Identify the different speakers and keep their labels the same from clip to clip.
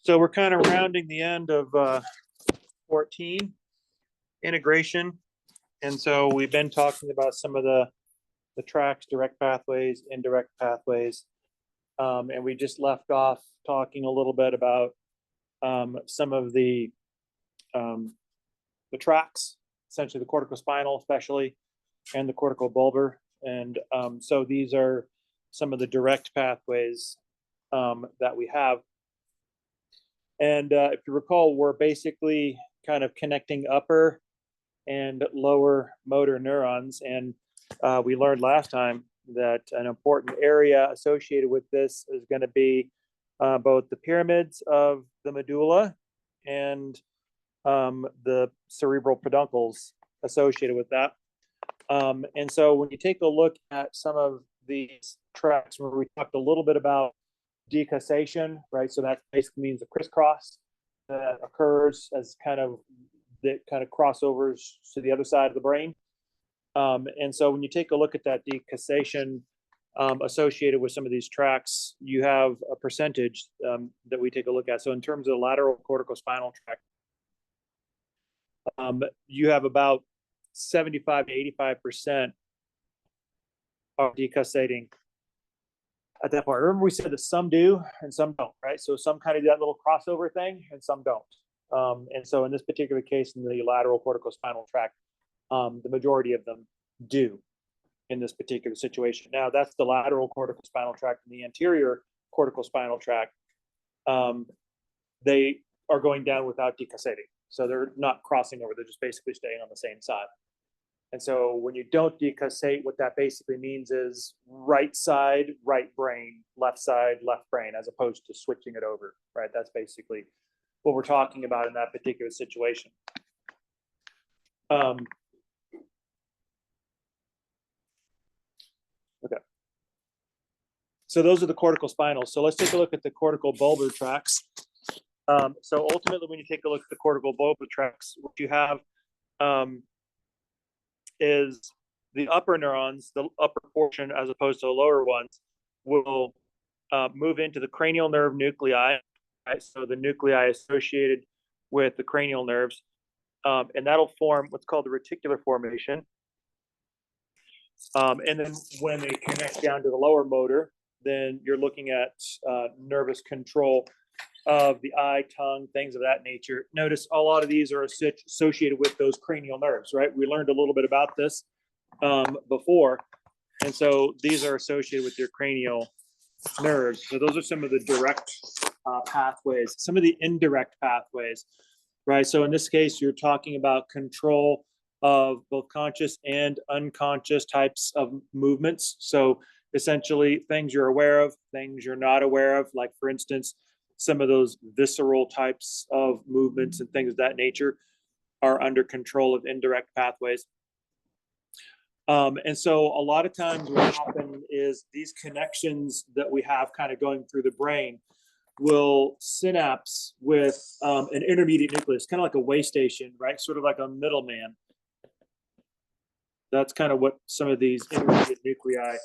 Speaker 1: So we're kind of rounding the end of 14, integration. And so we've been talking about some of the tracks, direct pathways, indirect pathways. And we just left off talking a little bit about some of the tracks, essentially the corticospinal especially, and the corticobulbar. And so these are some of the direct pathways that we have. And if you recall, we're basically kind of connecting upper and lower motor neurons. And we learned last time that an important area associated with this is going to be both the pyramids of the medulla and the cerebral peduncles associated with that. And so when you take a look at some of these tracks, where we talked a little bit about decussation, right? So that basically means a crisscross that occurs as kind of crossovers to the other side of the brain. And so when you take a look at that decussation associated with some of these tracks, you have a percentage that we take a look at. So in terms of the lateral corticospinal tract, you have about 75 to 85% are decussating at that point. Remember we said that some do and some don't, right? So some kind of do that little crossover thing and some don't. And so in this particular case, in the lateral corticospinal tract, the majority of them do in this particular situation. Now that's the lateral corticospinal tract. And the anterior corticospinal tract, they are going down without decussating. So they're not crossing over, they're just basically staying on the same side. And so when you don't decussate, what that basically means is right side, right brain, left side, left brain, as opposed to switching it over, right? That's basically what we're talking about in that particular situation. Okay. So those are the corticospinal. So let's take a look at the corticobulbar tracts. So ultimately, when you take a look at the corticobulbar tracts, what you have is the upper neurons, the upper portion, as opposed to the lower ones, will move into the cranial nerve nuclei. Right? So the nuclei associated with the cranial nerves, and that'll form what's called the reticular formation. And then when they connect down to the lower motor, then you're looking at nervous control of the eye, tongue, things of that nature. Notice a lot of these are associated with those cranial nerves, right? We learned a little bit about this before. And so these are associated with your cranial nerves. So those are some of the direct pathways, some of the indirect pathways, right? So in this case, you're talking about control of both conscious and unconscious types of movements. So essentially things you're aware of, things you're not aware of, like for instance, some of those visceral types of movements and things of that nature are under control of indirect pathways. And so a lot of times what happens is these connections that we have kind of going through the brain will synapse with an intermediate nucleus, kind of like a way station, right? Sort of like a middleman. That's kind of what some of these intermediate nuclei,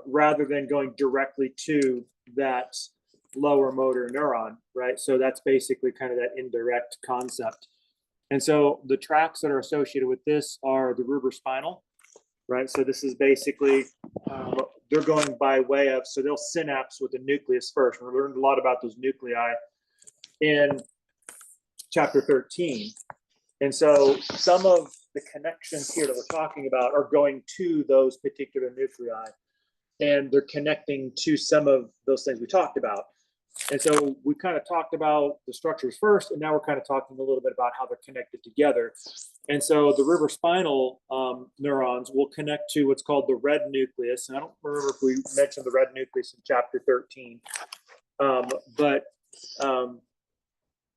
Speaker 1: rather than going directly to that lower motor neuron, right? So that's basically kind of that indirect concept. And so the tracks that are associated with this are the rubrispinal, right? So this is basically, they're going by way of, so they'll synapse with the nucleus first. We learned a lot about those nuclei in chapter 13. And so some of the connections here that we're talking about are going to those particular nuclei, and they're connecting to some of those things we talked about. And so we kind of talked about the structures first, and now we're kind of talking a little bit about how they're connected together. And so the rubrispinal neurons will connect to what's called the red nucleus. And I don't remember if we mentioned the red nucleus in chapter 13, but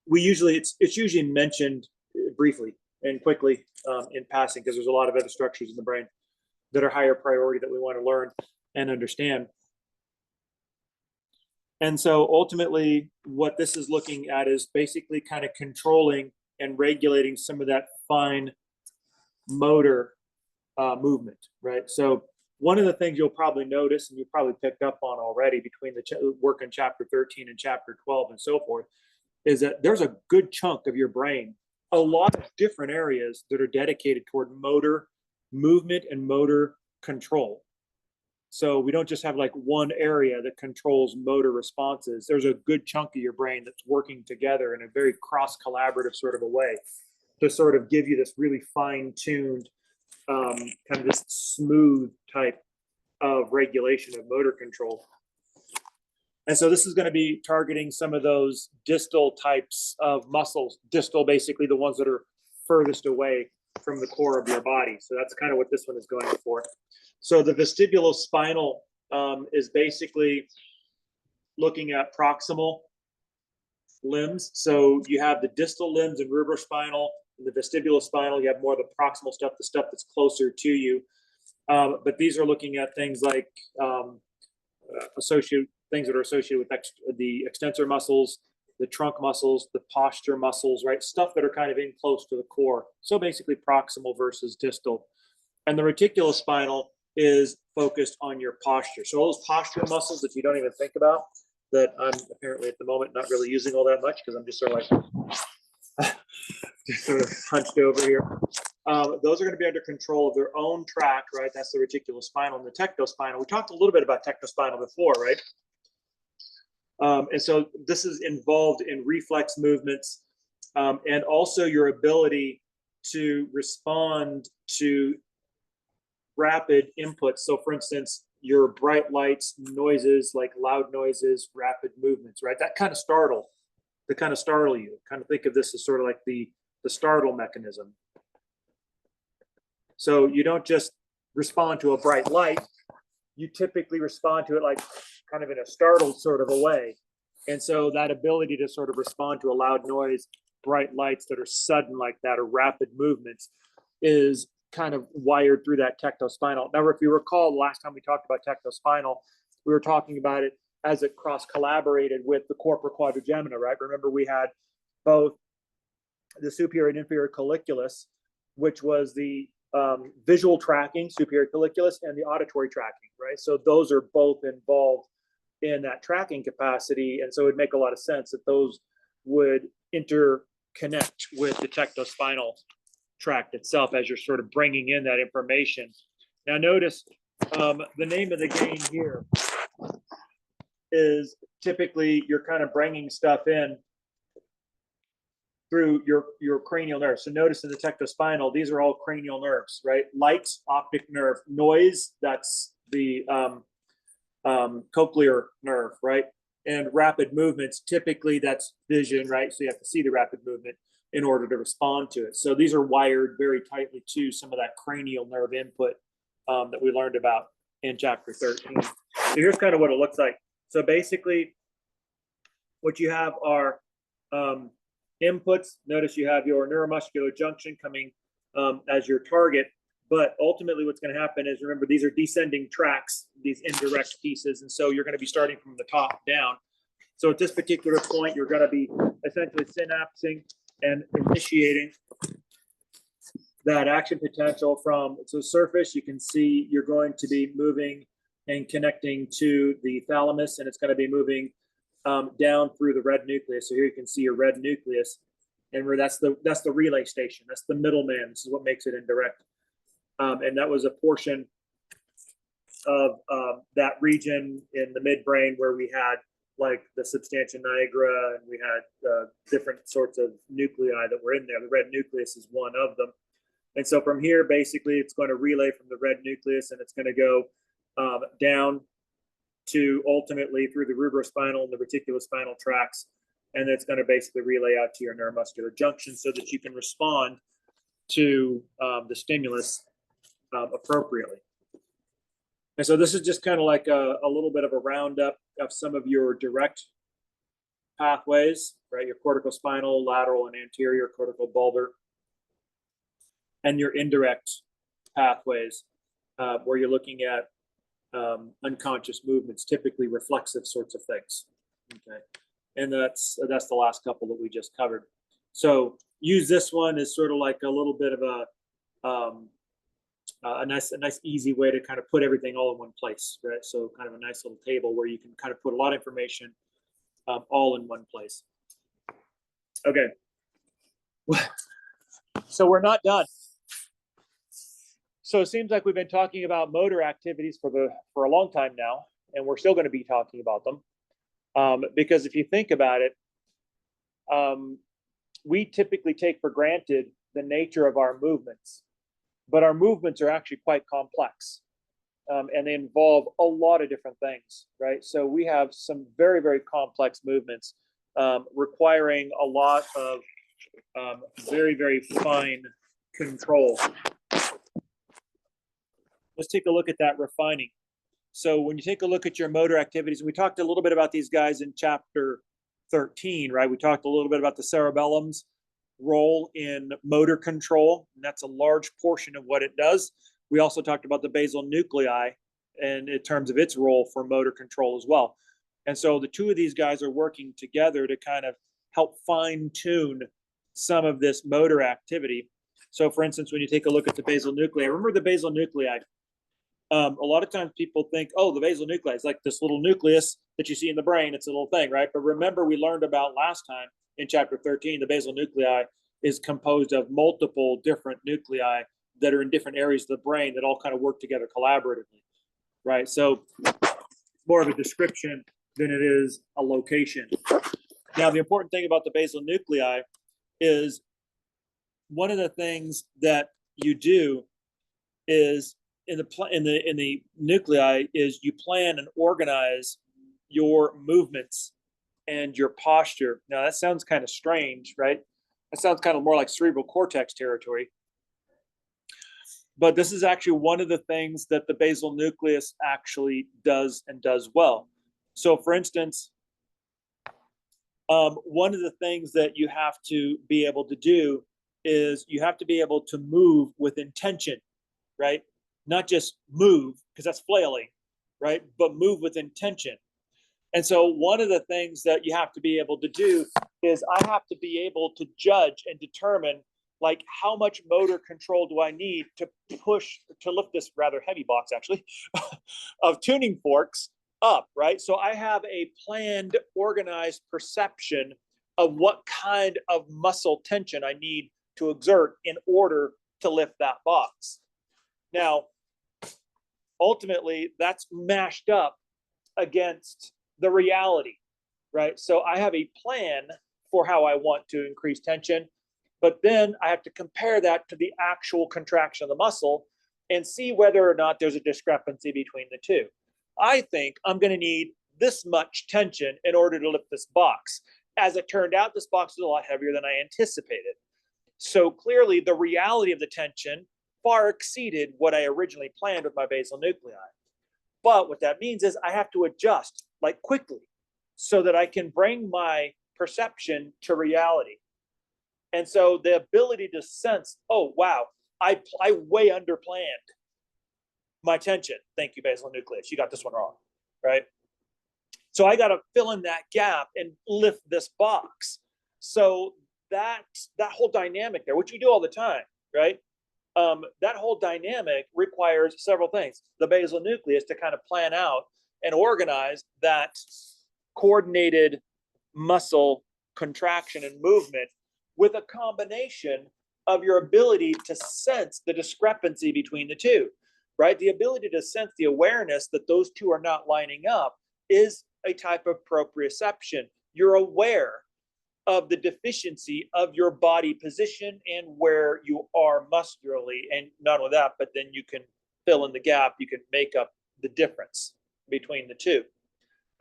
Speaker 1: we usually, it's usually mentioned briefly and quickly in passing, because there's a lot of other structures in the brain that are higher priority that we want to learn and understand. And so ultimately what this is looking at is basically kind of controlling and regulating some of that fine motor movement, right? So one of the things you'll probably notice, and you probably picked up on already between the work in chapter 13 and chapter 12 and so forth, is that there's a good chunk of your brain, a lot of different areas that are dedicated toward motor movement and motor control. So we don't just have like one area that controls motor responses. There's a good chunk of your brain that's working together in a very cross-collaborative sort of a way to sort of give you this really fine-tuned, kind of this smooth type of regulation of motor control. And so this is going to be targeting some of those distal types of muscles, distal, basically the ones that are furthest away from the core of your body. So that's kind of what this one is going for. So the vestibulospinal is basically looking at proximal limbs. So you have the distal limbs and rubrispinal, and the vestibulospinal, you have more of the proximal stuff, the stuff that's closer to you. But these are looking at things like things that are associated with the extensor muscles, the trunk muscles, the posture muscles, right? Stuff that are kind of in close to the core. So basically proximal versus distal. And the reticulospinal is focused on your posture. So all those postural muscles that you don't even think about, that I'm apparently at the moment not really using all that much because I'm just sort of like just sort of hunched over here. Those are going to be under control of their own track, right? That's the reticulospinal and the tectospinal. We talked a little bit about tectospinal before, right? And so this is involved in reflex movements and also your ability to respond to rapid inputs. So for instance, your bright lights, noises, like loud noises, rapid movements, right? That kind of startle you. Kind of think of this as sort of like the startle mechanism. So you don't just respond to a bright light, you typically respond to it like kind of in a startled sort of a way. And so that ability to sort of respond to a loud noise, bright lights that are sudden like that, or rapid movements, is kind of wired through that tectospinal. Now, if you recall, the last time we talked about tectospinal, we were talking about it as it cross-collaborated with the corpora quadrigemina, right? Remember, we had both the superior and inferior colliculus, which was the visual tracking, superior colliculus, and the auditory tracking, right? So those are both involved in that tracking capacity. And so it would make a lot of sense that those would interconnect with the tectospinal tract itself as you're sort of bringing in that information. Now notice the name of the game here is typically you're kind of bringing stuff in through your cranial nerves. So notice in the tectospinal, these are all cranial nerves, right? Light, optic nerve. Noise, that's the cochlear nerve, right? And rapid movements, typically that's vision, right? So you have to see the rapid movement in order to respond to it. So these are wired very tightly to some of that cranial nerve input that we learned about in chapter 13. So here's kind of what it looks like. So basically, what you have are inputs. Notice you have your neuromuscular junction coming as your target. But ultimately, what's going to happen is, remember, these are descending tracks, these indirect pieces. And so you're going to be starting from the top down. So at this particular point, you're going to be essentially synapsing and initiating that action potential from the surface. You can see you're going to be moving and connecting to the thalamus, and it's going to be moving down through the red nucleus. So here you can see your red nucleus, and where that's the relay station. That's the middleman. This is what makes it indirect. And that was a portion of that region in the midbrain where we had like the substantia nigra, and we had different sorts of nuclei that were in there. The red nucleus is one of them. And so from here, basically, it's going to relay from the red nucleus, and it's going to go down to ultimately through the rubrispinal and the reticulospinal tracts. And it's going to basically relay out to your neuromuscular junction so that you can respond to the stimulus appropriately. And so this is just kind of like a little bit of a roundup of some of your direct pathways, right? Your corticospinal, lateral, and anterior corticobulbar, and your indirect pathways, where you're looking at unconscious movements, typically reflexive sorts of things. Okay, and that's the last couple that we just covered. So use this one as sort of like a little bit of a a nice easy way to kind of put everything all in one place, right? So kind of a nice little table where you can kind of put a lot of information all in one place. Okay. So we're not done. So it seems like we've been talking about motor activities for a long time now, and we're still going to be talking about them. Because if you think about it, we typically take for granted the nature of our movements, but our movements are actually quite complex, and they involve a lot of different things, right? So we have some very, very complex movements requiring a lot of very, very fine control. Let's take a look at that refining. So when you take a look at your motor activities, we talked a little bit about these guys in chapter 13, right? We talked a little bit about the cerebellum's role in motor control, and that's a large portion of what it does. We also talked about the basal nuclei and in terms of its role for motor control as well. And so the two of these guys are working together to kind of help fine tune some of this motor activity. So for instance, when you take a look at the basal nuclei, remember the basal nuclei. A lot of times people think, oh, the basal nuclei is like this little nucleus that you see in the brain. It's a little thing, right? But remember, we learned about last time in chapter 13, the basal nuclei is composed of multiple different nuclei that are in different areas of the brain that all kind of work together collaboratively, right? So more of a description than it is a location. Now, the important thing about the basal nuclei is one of the things that you do is in the nuclei is you plan and organize your movements and your posture. Now that sounds kind of strange, right? That sounds kind of more like cerebral cortex territory. But this is actually one of the things that the basal nucleus actually does and does well. So for instance, one of the things that you have to be able to do is you have to be able to move with intention, right? Not just move, because that's flailing, right? But move with intention. And so one of the things that you have to be able to do is I have to be able to judge and determine like how much motor control do I need to lift this rather heavy box actually of tuning forks up, right? So I have a planned, organized perception of what kind of muscle tension I need to exert in order to lift that box. Now, ultimately, that's mashed up against the reality, right? So I have a plan for how I want to increase tension, but then I have to compare that to the actual contraction of the muscle and see whether or not there's a discrepancy between the two. I think I'm going to need this much tension in order to lift this box. As it turned out, this box was a lot heavier than I anticipated. So clearly, the reality of the tension far exceeded what I originally planned with my basal nuclei. But what that means is I have to adjust like quickly so that I can bring my perception to reality. And so the ability to sense, oh, wow, I way underplanned my tension. Thank you, basal nucleus. You got this one wrong, right? So I got to fill in that gap and lift this box. So that whole dynamic there, which we do all the time, right? That whole dynamic requires several things. The basal nucleus to kind of plan out and organize that coordinated muscle contraction and movement with a combination of your ability to sense the discrepancy between the two, right? The ability to sense the awareness that those two are not lining up is a type of proprioception. You're aware of the deficiency of your body position and where you are muscularly. And not only that, but then you can fill in the gap. You can make up the difference between the two.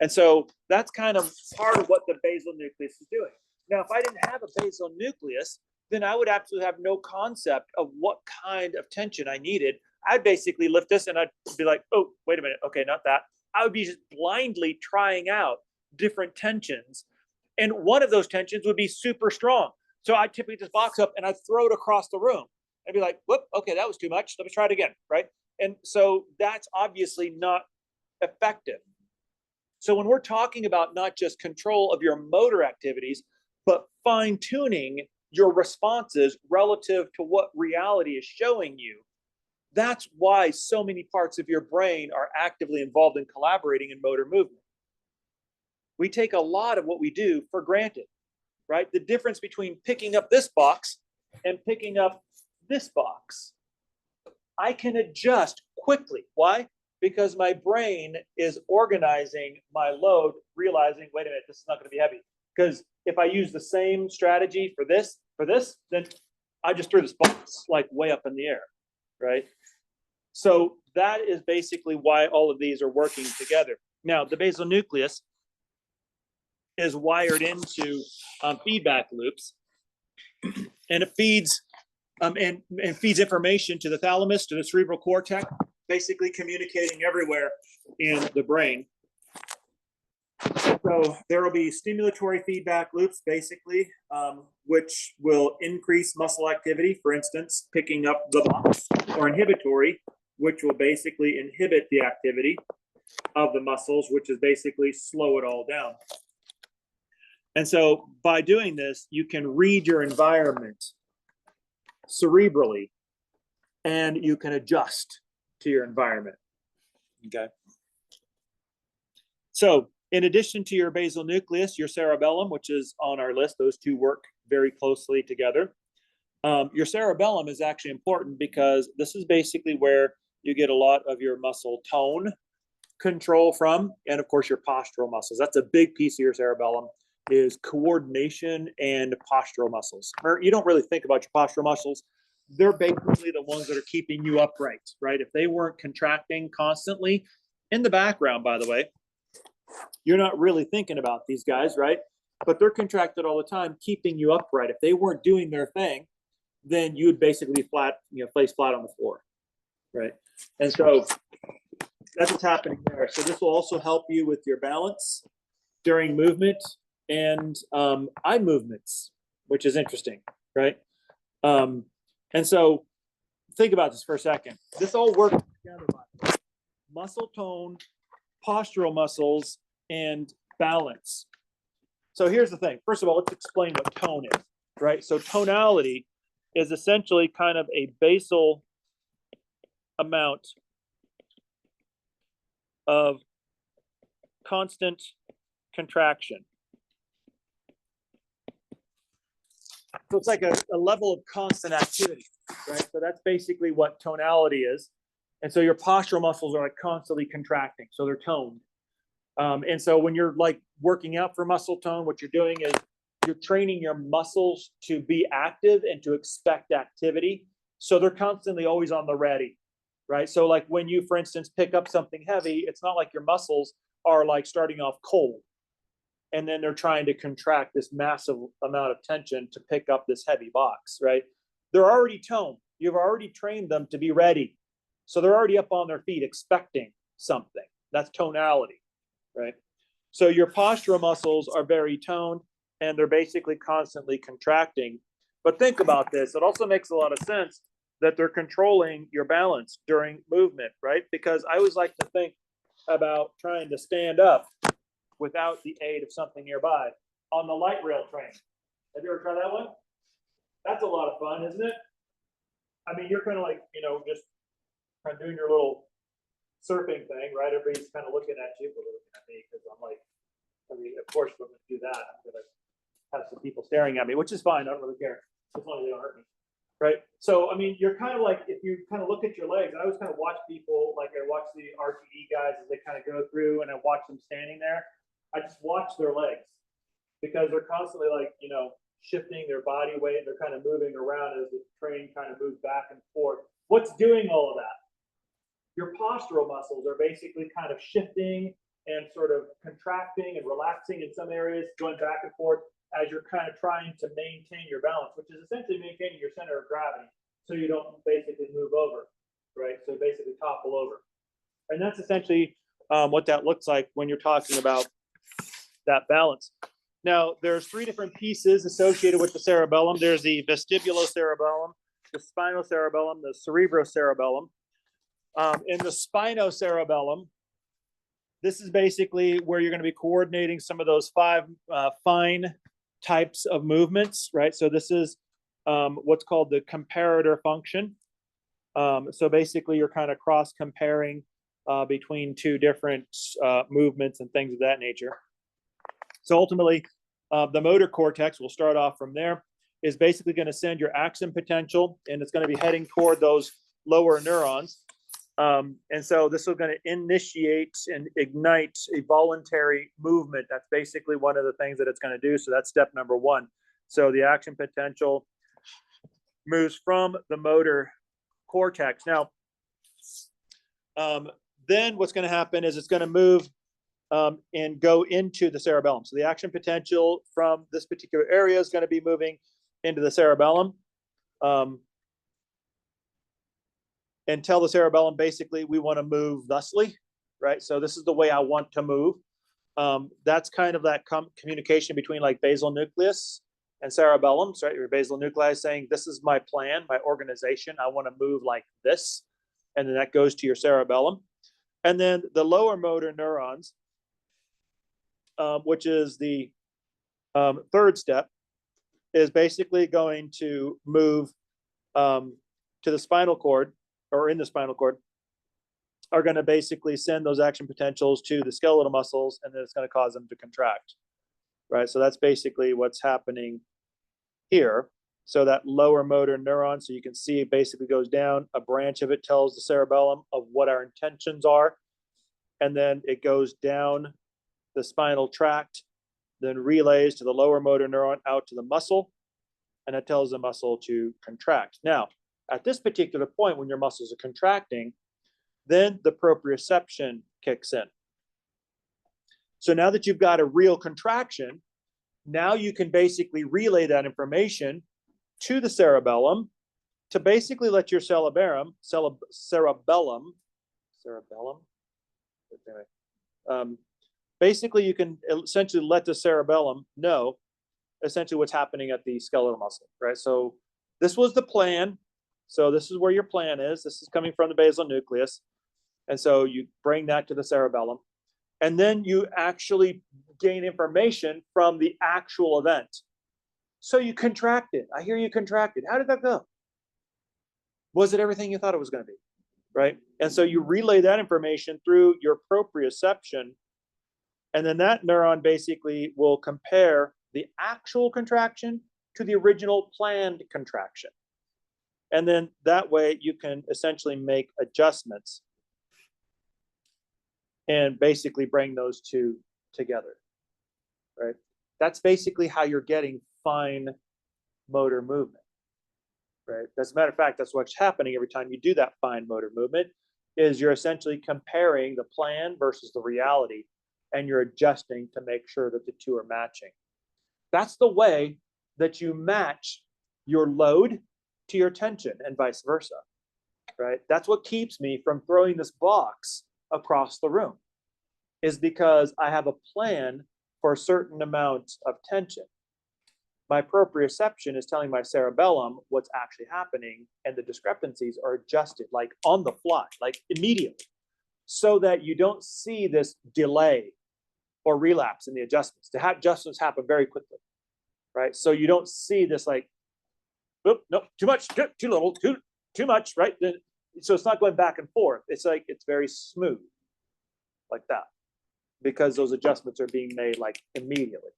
Speaker 1: And so that's kind of part of what the basal nucleus is doing. Now, if I didn't have a basal nucleus, then I would absolutely have no concept of what kind of tension I needed. I'd basically lift this and I'd be like, oh, wait a minute. Okay, not that. I would be just blindly trying out different tensions. And one of those tensions would be super strong. So I'd typically just box up and I'd throw it across the room. I'd be like, whoop, okay, that was too much. Let me try it again, right? And so that's obviously not effective. So when we're talking about not just control of your motor activities, but fine-tuning your responses relative to what reality is showing you, That's why so many parts of your brain are actively involved in collaborating in motor movement. We take a lot of what we do for granted, right? The difference between picking up this box and picking up this box, I can adjust quickly. Why? Because my brain is organizing my load, realizing, wait a minute, this is not going to be heavy. Because if I use the same strategy for this, then I just threw this box like way up in the air, right? So that is basically why all of these are working together. Now, the basal nucleus is wired into feedback loops, and it feeds and feeds information to the thalamus, to the cerebral cortex, basically communicating everywhere in the brain. So there will be stimulatory feedback loops, basically, which will increase muscle activity, for instance, picking up the box, or inhibitory, which will basically inhibit the activity of the muscles, which is basically slow it all down. And so by doing this, you can read your environment cerebrally, and you can adjust to your environment. Okay. So in addition to your basal nucleus, your cerebellum, which is on our list, those two work very closely together. Your cerebellum is actually important because this is basically where you get a lot of your muscle tone control from, and of course your postural muscles. That's a big piece of your cerebellum, is coordination and postural muscles. You don't really think about your postural muscles. They're basically the ones that are keeping you upright, right? If they weren't contracting constantly, in the background, by the way, you're not really thinking about these guys, right? But they're contracted all the time, keeping you upright. If they weren't doing their thing, then you would basically flat, face flat on the floor, right? And so that's what's happening there. So this will also help you with your balance during movement and eye movements, which is interesting, right? And so think about this for a second. This all works together, by the way. Muscle tone, postural muscles, and balance. So here's the thing. First of all, let's explain what tone is, right? So tonality is essentially kind of a basal amount of constant contraction. So it's like a level of constant activity, right? So that's basically what tonality is. And so your postural muscles are like constantly contracting, so they're toned. And so when you're like working out for muscle tone, what you're doing is you're training your muscles to be active and to expect activity. So they're constantly always on the ready, right? So like when you, for instance, pick up something heavy, it's not like your muscles are like starting off cold and then they're trying to contract this massive amount of tension to pick up this heavy box, right? They're already toned. You've already trained them to be ready. So they're already up on their feet expecting something. That's tonality, right? So your postural muscles are very toned and they're basically constantly contracting. But think about this. It also makes a lot of sense that they're controlling your balance during movement, right? Because I always like to think about trying to stand up without the aid of something nearby on the light rail train. Have you ever tried that one? That's a lot of fun, isn't it? I mean, you're kind of like, just kind of doing your little surfing thing, right? Everybody's kind of looking at you, but looking at me because I'm like, of course, we're going to do that. I'm going to have some people staring at me, which is fine. I don't really care as long as they don't hurt me, right? So, I mean, you're kind of like, if you kind of look at your legs, I always kind of watch people, like I watch the RTE guys as they kind of go through and I watch them standing there. I just watch their legs because they're constantly like, shifting their body weight. They're kind of moving around as the train kind of moves back and forth. What's doing all of that? Your postural muscles are basically kind of shifting and sort of contracting and relaxing in some areas, going back and forth as you're kind of trying to maintain your balance, which is essentially maintaining your center of gravity so you don't basically move over, right? So basically topple over. And that's essentially what that looks like when you're talking about that balance. Now, there's three different pieces associated with the cerebellum. There's the vestibulocerebellum, the spinocerebellum, the cerebrocerebellum. In the spinocerebellum, this is basically where you're going to be coordinating some of those five fine types of movements, right? So this is what's called the comparator function. So basically you're kind of cross comparing between two different movements and things of that nature. So ultimately, the motor cortex, we'll start off from there, is basically going to send your action potential, and it's going to be heading toward those lower neurons. And so this is going to initiate and ignite a voluntary movement. That's basically one of the things that it's going to do. So that's step number one. So the action potential moves from the motor cortex. Now, then what's going to happen is it's going to move and go into the cerebellum. So the action potential from this particular area is going to be moving into the cerebellum. And tell the cerebellum, basically, we want to move thusly, right? So this is the way I want to move. That's kind of that communication between like basal nucleus and cerebellum, right? Your basal nuclei is saying, this is my plan, my organization. I want to move like this. And then that goes to your cerebellum. And then the lower motor neurons, which is the third step, is basically going to move to the spinal cord, or in the spinal cord, are going to basically send those action potentials to the skeletal muscles, and then it's going to cause them to contract, right? So that's basically what's happening here. So that lower motor neuron, so you can see it basically goes down, a branch of it tells the cerebellum of what our intentions are, and then it goes down the spinal tract, then relays to the lower motor neuron out to the muscle, and it tells the muscle to contract. Now, at this particular point, when your muscles are contracting, then the proprioception kicks in. So now that you've got a real contraction, now you can basically relay that information to the cerebellum to basically let your cerebellum, basically you can essentially let the cerebellum know essentially what's happening at the skeletal muscle, right? So this was the plan. So this is where your plan is. This is coming from the basal nucleus. And so you bring that to the cerebellum. And then you actually gain information from the actual event. So you contracted. I hear you contracted. How did that go? Was it everything you thought it was going to be? Right? And so you relay that information through your proprioception. And then that neuron basically will compare the actual contraction to the original planned contraction. And then that way you can essentially make adjustments and basically bring those two together, right? That's basically how you're getting fine motor movement, right? As a matter of fact, that's what's happening every time you do that fine motor movement, is you're essentially comparing the plan versus the reality, and you're adjusting to make sure that the two are matching. That's the way that you match your load to your tension and vice versa, right? That's what keeps me from throwing this box across the room, is because I have a plan for a certain amount of tension. My proprioception is telling my cerebellum what's actually happening, and the discrepancies are adjusted like on the fly, like immediately, so that you don't see this delay or relapse in the adjustments. To have adjustments happen very quickly, right? So you don't see this like, oop, no, too much, too little, too much, right? So it's not going back and forth. It's like, it's very smooth like that, because those adjustments are being made like immediately.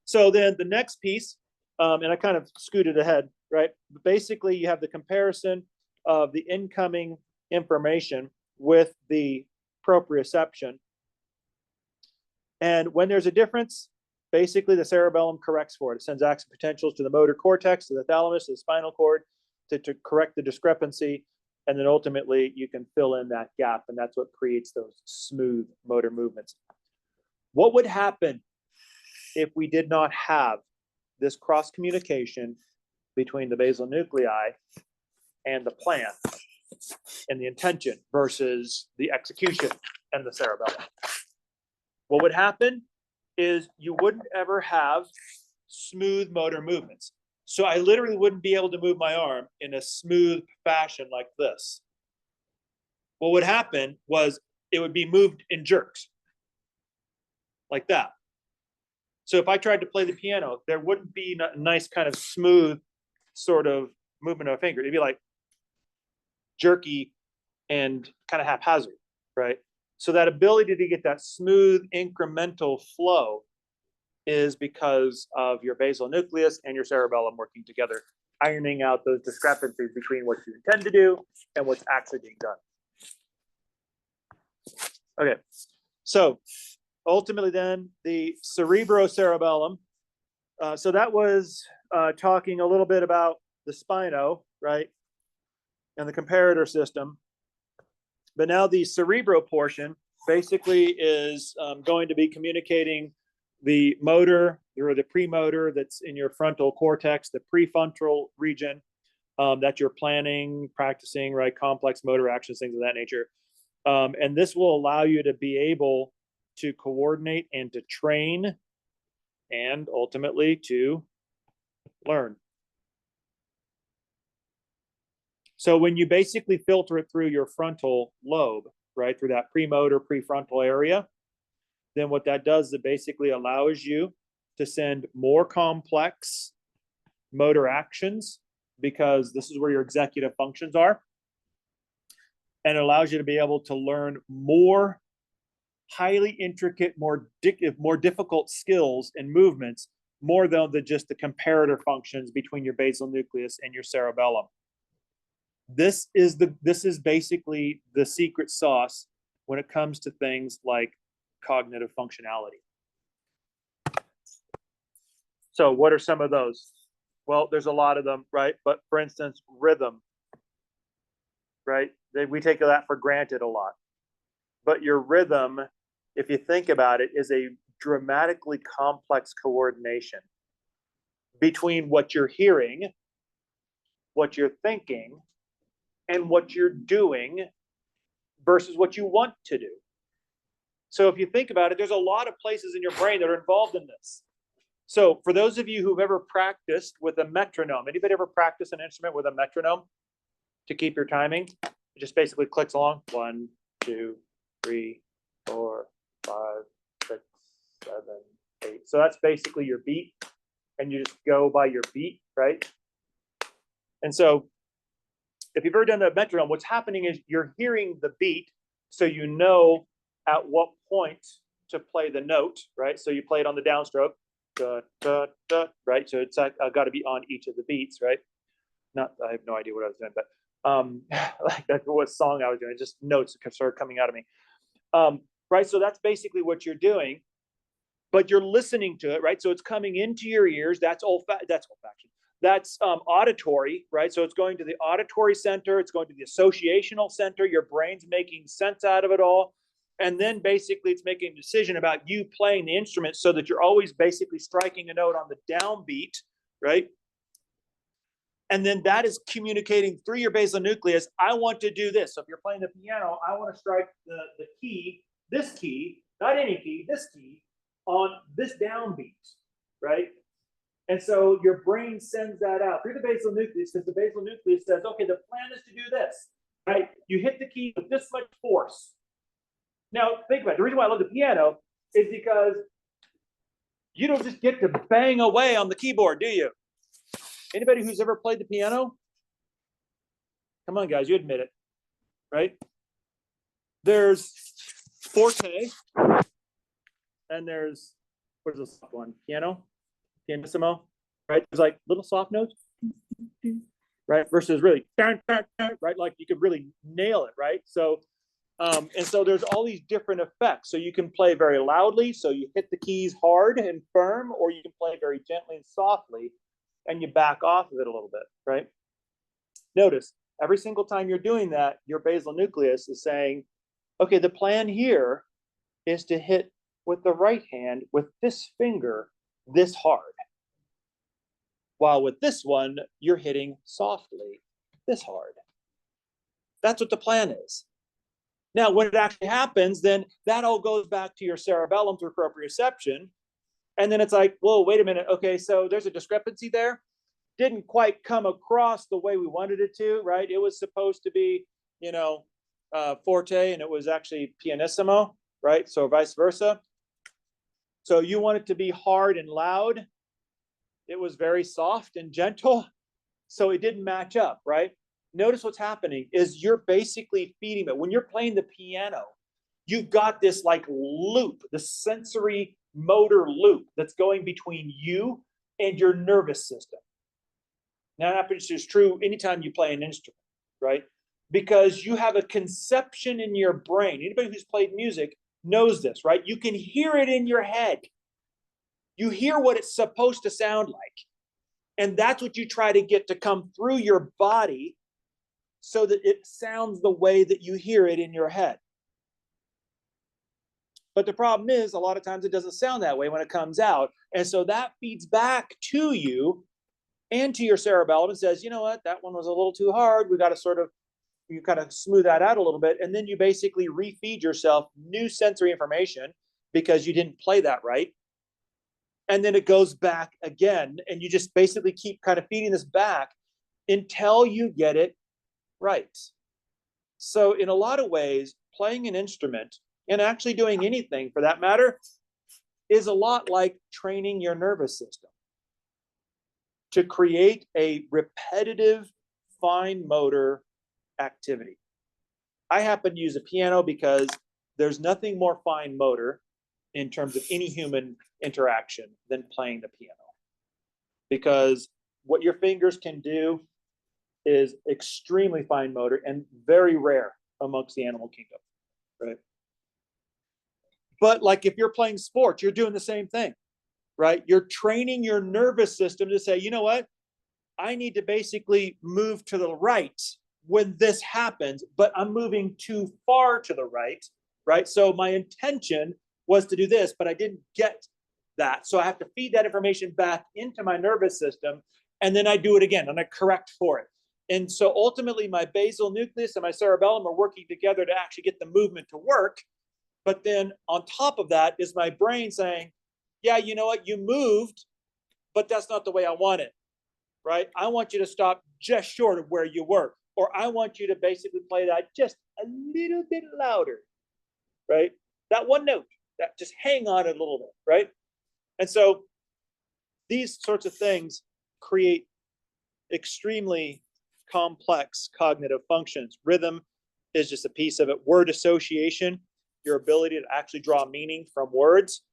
Speaker 1: So then the next piece, and I kind of scooted ahead, right? But basically you have the comparison of the incoming information with the proprioception. And when there's a difference, basically the cerebellum corrects for it. It sends action potentials to the motor cortex, to the thalamus, to the spinal cord to correct the discrepancy. And then ultimately you can fill in that gap, and that's what creates those smooth motor movements. What would happen if we did not have this cross communication between the basal nuclei and the plan and the intention versus the execution and the cerebellum? What would happen is you wouldn't ever have smooth motor movements. So I literally wouldn't be able to move my arm in a smooth fashion like this. What would happen was it would be moved in jerks like that. So if I tried to play the piano, there wouldn't be a nice kind of smooth sort of movement of a finger. It'd be like jerky and kind of haphazard, right? So that ability to get that smooth incremental flow is because of your basal nucleus and your cerebellum working together, ironing out those discrepancies between what you intend to do and what's actually being done. Okay, so ultimately then the cerebrocerebellum. So that was talking a little bit about the spino, right, and the comparator system. But now the cerebro portion basically is going to be communicating the motor or the premotor that's in your frontal cortex, the prefrontal region that you're planning, practicing, right, complex motor actions, things of that nature. And this will allow you to be able to coordinate and to train and ultimately to learn. So when you basically filter it through your frontal lobe, right, through that premotor, prefrontal area, then what that does is it basically allows you to send more complex motor actions, because this is where your executive functions are. And it allows you to be able to learn more highly intricate, more difficult skills and movements, more than just the comparator functions between your basal nucleus and your cerebellum. This is basically the secret sauce when it comes to things like cognitive functionality. So what are some of those? Well, there's a lot of them, right? But for instance, rhythm, right? We take that for granted a lot. But your rhythm, if you think about it, is a dramatically complex coordination between what you're hearing, what you're thinking, and what you're doing versus what you want to do. So if you think about it, there's a lot of places in your brain that are involved in this. So for those of you who've ever practiced with a metronome, anybody ever practice an instrument with a metronome to keep your timing? It just basically clicks along. 1, 2, 3, 4, 5, 6, 7, 8. So that's basically your beat, and you just go by your beat, right? And so if you've ever done a metronome, what's happening is you're hearing the beat, so you know at what point to play the note, right? So you play it on the downstroke, da, da, da, right? So it's got to be on each of the beats, right? I have no idea what I was doing, but like that's what song I was doing. Just notes started coming out of me, right? So that's basically what you're doing, but you're listening to it, right? So it's coming into your ears. That's olfaction. That's auditory, right? So it's going to the auditory center. It's going to the associational center. Your brain's making sense out of it all. And then basically it's making a decision about you playing the instrument so that you're always basically striking a note on the downbeat, right? And then that is communicating through your basal nucleus. I want to do this. So if you're playing the piano, I want to strike the key, this key, not any key, this key, on this downbeat, right? And so your brain sends that out through the basal nucleus, because the basal nucleus says, okay, the plan is to do this, right? You hit the key with this much force. Now, think about it. The reason why I love the piano is because you don't just get to bang away on the keyboard, do you? Anybody who's ever played the piano? Come on, guys, you admit it, right? There's forte, and there's, what is the soft one? Pianissimo, right? There's like little soft notes, right? Versus really, right? Like you could really nail it, right? So, and so there's all these different effects. So you can play very loudly, so you hit the keys hard and firm, or you can play very gently and softly, and you back off of it a little bit, right? Notice, every single time you're doing that, your basal nucleus is saying, okay, the plan here is to hit with the right hand with this finger this hard. While with this one, you're hitting softly this hard. That's what the plan is. Now, when it actually happens, then that all goes back to your cerebellum through proprioception. And then it's like, whoa, wait a minute. Okay, so there's a discrepancy there. Didn't quite come across the way we wanted it to, right? It was supposed to be, forte, and it was actually pianissimo, right? So vice versa. So you want it to be hard and loud. It was very soft and gentle. So it didn't match up, right? notice what's happening is you're basically feeding it. When you're playing the piano, you've got this like loop, the sensory motor loop that's going between you and your nervous system. Now, that happens is true anytime you play an instrument, right? Because you have a conception in your brain. Anybody who's played music knows this, right? You can hear it in your head. You hear what it's supposed to sound like. And that's what you try to get to come through your body so that it sounds the way that you hear it in your head. But the problem is, a lot of times it doesn't sound that way when it comes out. And so that feeds back to you and to your cerebellum and says, you know what, that one was a little too hard. We got to sort of, you kind of smooth that out a little bit. And then you basically refeed yourself new sensory information because you didn't play that right. And then it goes back again. And you just basically keep kind of feeding this back until you get it right. So in a lot of ways, playing an instrument and actually doing anything for that matter is a lot like training your nervous system to create a repetitive fine motor activity. I happen to use a piano because there's nothing more fine motor in terms of any human interaction than playing the piano. Because what your fingers can do is extremely fine motor and very rare amongst the animal kingdom, right? But like if you're playing sports, you're doing the same thing, right? You're training your nervous system to say, you know what? I need to basically move to the right when this happens, but I'm moving too far to the right, right? So my intention was to do this, but I didn't get that. So I have to feed that information back into my nervous system, and then I do it again and I correct for it. And so ultimately my basal nucleus and my cerebellum are working together to actually get the movement to work. But then on top of that is my brain saying, yeah, you know what, you moved, but that's not the way I want it, right? I want you to stop just short of where you were, or I want you to basically play that just a little bit louder, right? That one note, that just hang on it a little bit, right? And so these sorts of things create extremely complex cognitive functions. Rhythm is just a piece of it. Word association, your ability to actually draw meaning from words.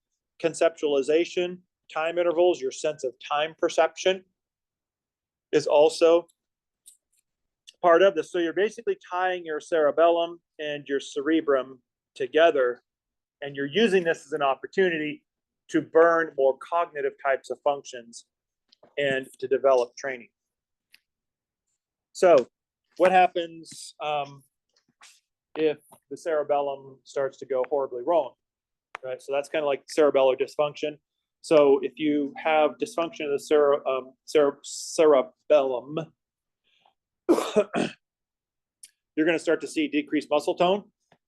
Speaker 1: Conceptualization, time intervals, your sense of time perception is also part of this. So you're basically tying your cerebellum and your cerebrum together, and you're using this as an opportunity to burn more cognitive types of functions and to develop training. So what happens if the cerebellum starts to go horribly wrong, right? So that's kind of like cerebellar dysfunction. So if you have dysfunction of the cerebellum, you're going to start to see decreased muscle tone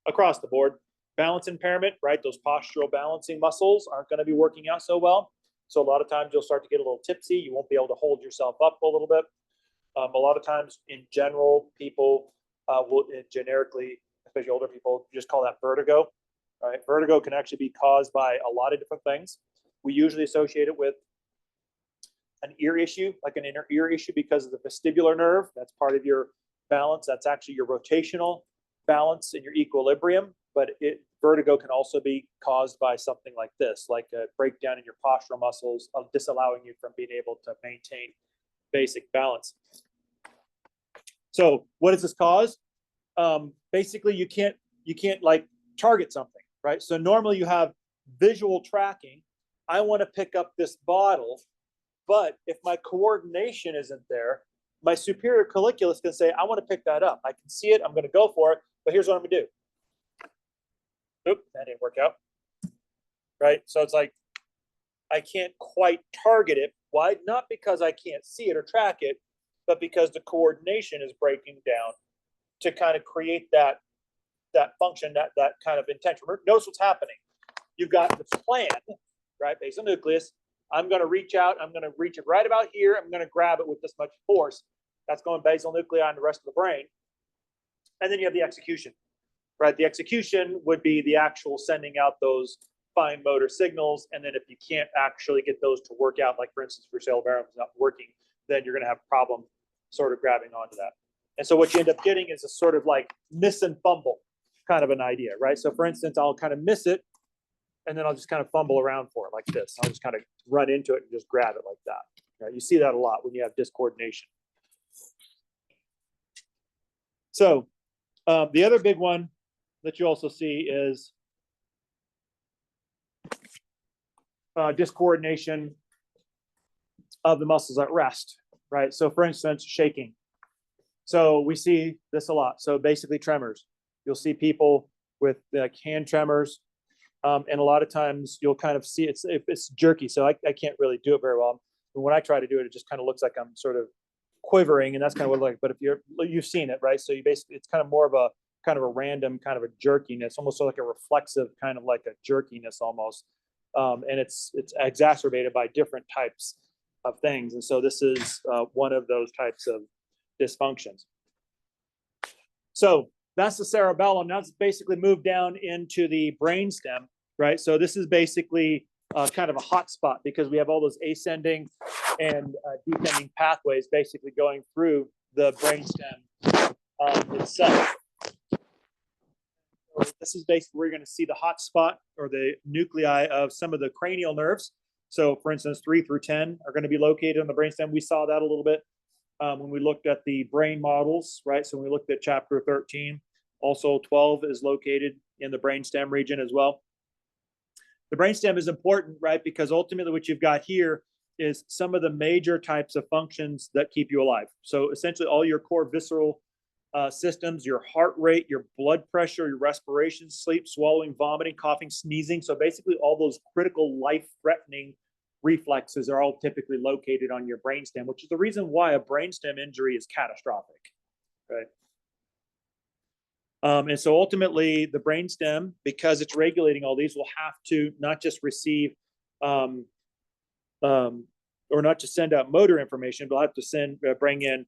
Speaker 1: across the board. Balance impairment, right? Those postural balancing muscles aren't going to be working out so well. So a lot of times you'll start to get a little tipsy. You won't be able to hold yourself up a little bit. A lot of times in general, people will generically, especially older people, just call that vertigo, right? Vertigo can actually be caused by a lot of different things. We usually associate it with an ear issue, like an inner ear issue, because of the vestibular nerve. That's part of your balance. That's actually your rotational balance and your equilibrium. But vertigo can also be caused by something like this, like a breakdown in your postural muscles, disallowing you from being able to maintain basic balance. So what does this cause? Basically, you can't like target something, right? So normally you have visual tracking. I want to pick up this bottle, but if my coordination isn't there, my superior colliculus can say, I want to pick that up. I can see it. I'm going to go for it. But here's what I'm going to do. Oop, that didn't work out. Right? So it's like, I can't quite target it. Why? Not because I can't see it or track it, but because the coordination is breaking down to kind of create that function, that kind of intention. Notice what's happening. You've got the plan, right? Basal nucleus. I'm going to reach out. I'm going to reach it right about here. I'm going to grab it with this much force. That's going basal nuclei and the rest of the brain. And then you have the execution, right? The execution would be the actual sending out those fine motor signals. And then if you can't actually get those to work out, like for instance, if your cerebellum is not working, then you're going to have a problem sort of grabbing onto that. And so what you end up getting is a sort of like miss and fumble kind of an idea, right? So for instance, I'll kind of miss it, and then I'll just kind of fumble around for it like this. I'll just kind of run into it and just grab it like that. Right? You see that a lot when you have discoordination. So the other big one that you also see is discoordination of the muscles at rest, right? So for instance, shaking. So we see this a lot. So basically tremors. You'll see people with like hand tremors. And a lot of times you'll kind of see it's jerky. So I can't really do it very well. And when I try to do it, it just kind of looks like I'm sort of quivering, and that's kind of what it looks like. But if you've seen it, right? So you basically, it's kind of more of a kind of a random kind of a jerkiness, almost like a reflexive kind of like a jerkiness almost. And it's exacerbated by different types of things. And so this is one of those types of dysfunctions. So that's the cerebellum. Now it's basically moved down into the brainstem, right? So this is basically kind of a hot spot because we have all those ascending and descending pathways basically going through the brainstem itself. So this is basically where you're going to see the hot spot or the nuclei of some of the cranial nerves. So for instance, 3 through 10 are going to be located on the brainstem. We saw that a little bit when we looked at the brain models, right? So when we looked at chapter 13, also 12 is located in the brainstem region as well. The brainstem is important, right? Because ultimately what you've got here is some of the major types of functions that keep you alive. So essentially all your core visceral systems, your heart rate, your blood pressure, your respiration, sleep, swallowing, vomiting, coughing, sneezing. So basically all those critical life-threatening reflexes are all typically located on your brainstem, which is the reason why a brainstem injury is catastrophic, right? And so ultimately the brainstem, because it's regulating all these, will have to not just receive or not just send out motor information, but have to bring in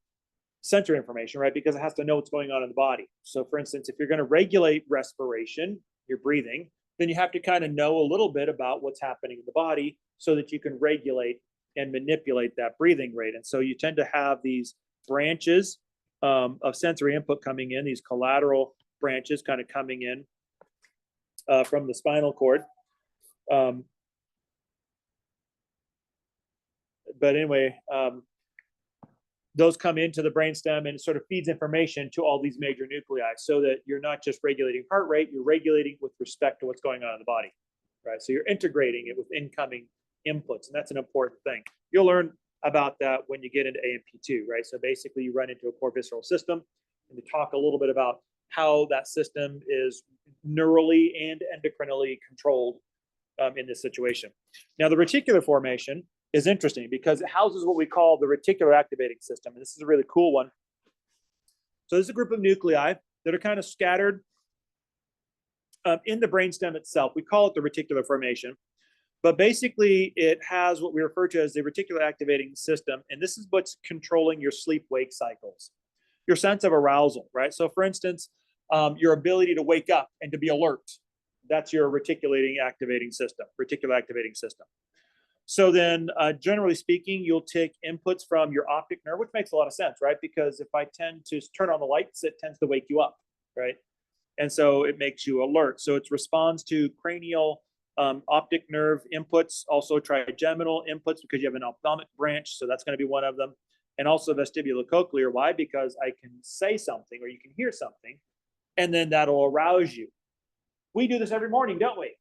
Speaker 1: sensory information, right? Because it has to know what's going on in the body. So for instance, if you're going to regulate respiration, your breathing, then you have to kind of know a little bit about what's happening in the body so that you can regulate and manipulate that breathing rate. And so you tend to have these branches of sensory input coming in, these collateral branches kind of coming in from the spinal cord. But anyway, those come into the brainstem and it sort of feeds information to all these major nuclei so that you're not just regulating heart rate, you're regulating with respect to what's going on in the body, right? So you're integrating it with incoming inputs, and that's an important thing. You'll learn about that when you get into AMP2, right? So basically you run into a core visceral system and to talk a little bit about how that system is neurally and endocrinally controlled in this situation. Now the reticular formation is interesting because it houses what we call the reticular activating system. And this is a really cool one. So this is a group of nuclei that are kind of scattered in the brainstem itself. We call it the reticular formation. But basically, it has what we refer to as the reticular activating system. And this is what's controlling your sleep-wake cycles, your sense of arousal, right? So for instance, your ability to wake up and to be alert. That's your reticular activating system. So then, generally speaking, you'll take inputs from your optic nerve, which makes a lot of sense, right? Because if I tend to turn on the lights, it tends to wake you up, right? And so it makes you alert. So it responds to cranial optic nerve inputs, also trigeminal inputs because you have an ophthalmic branch. So that's going to be one of them. And also vestibulocochlear. Why? Because I can say something or you can hear something, and then that'll arouse you. We do this every morning, don't we?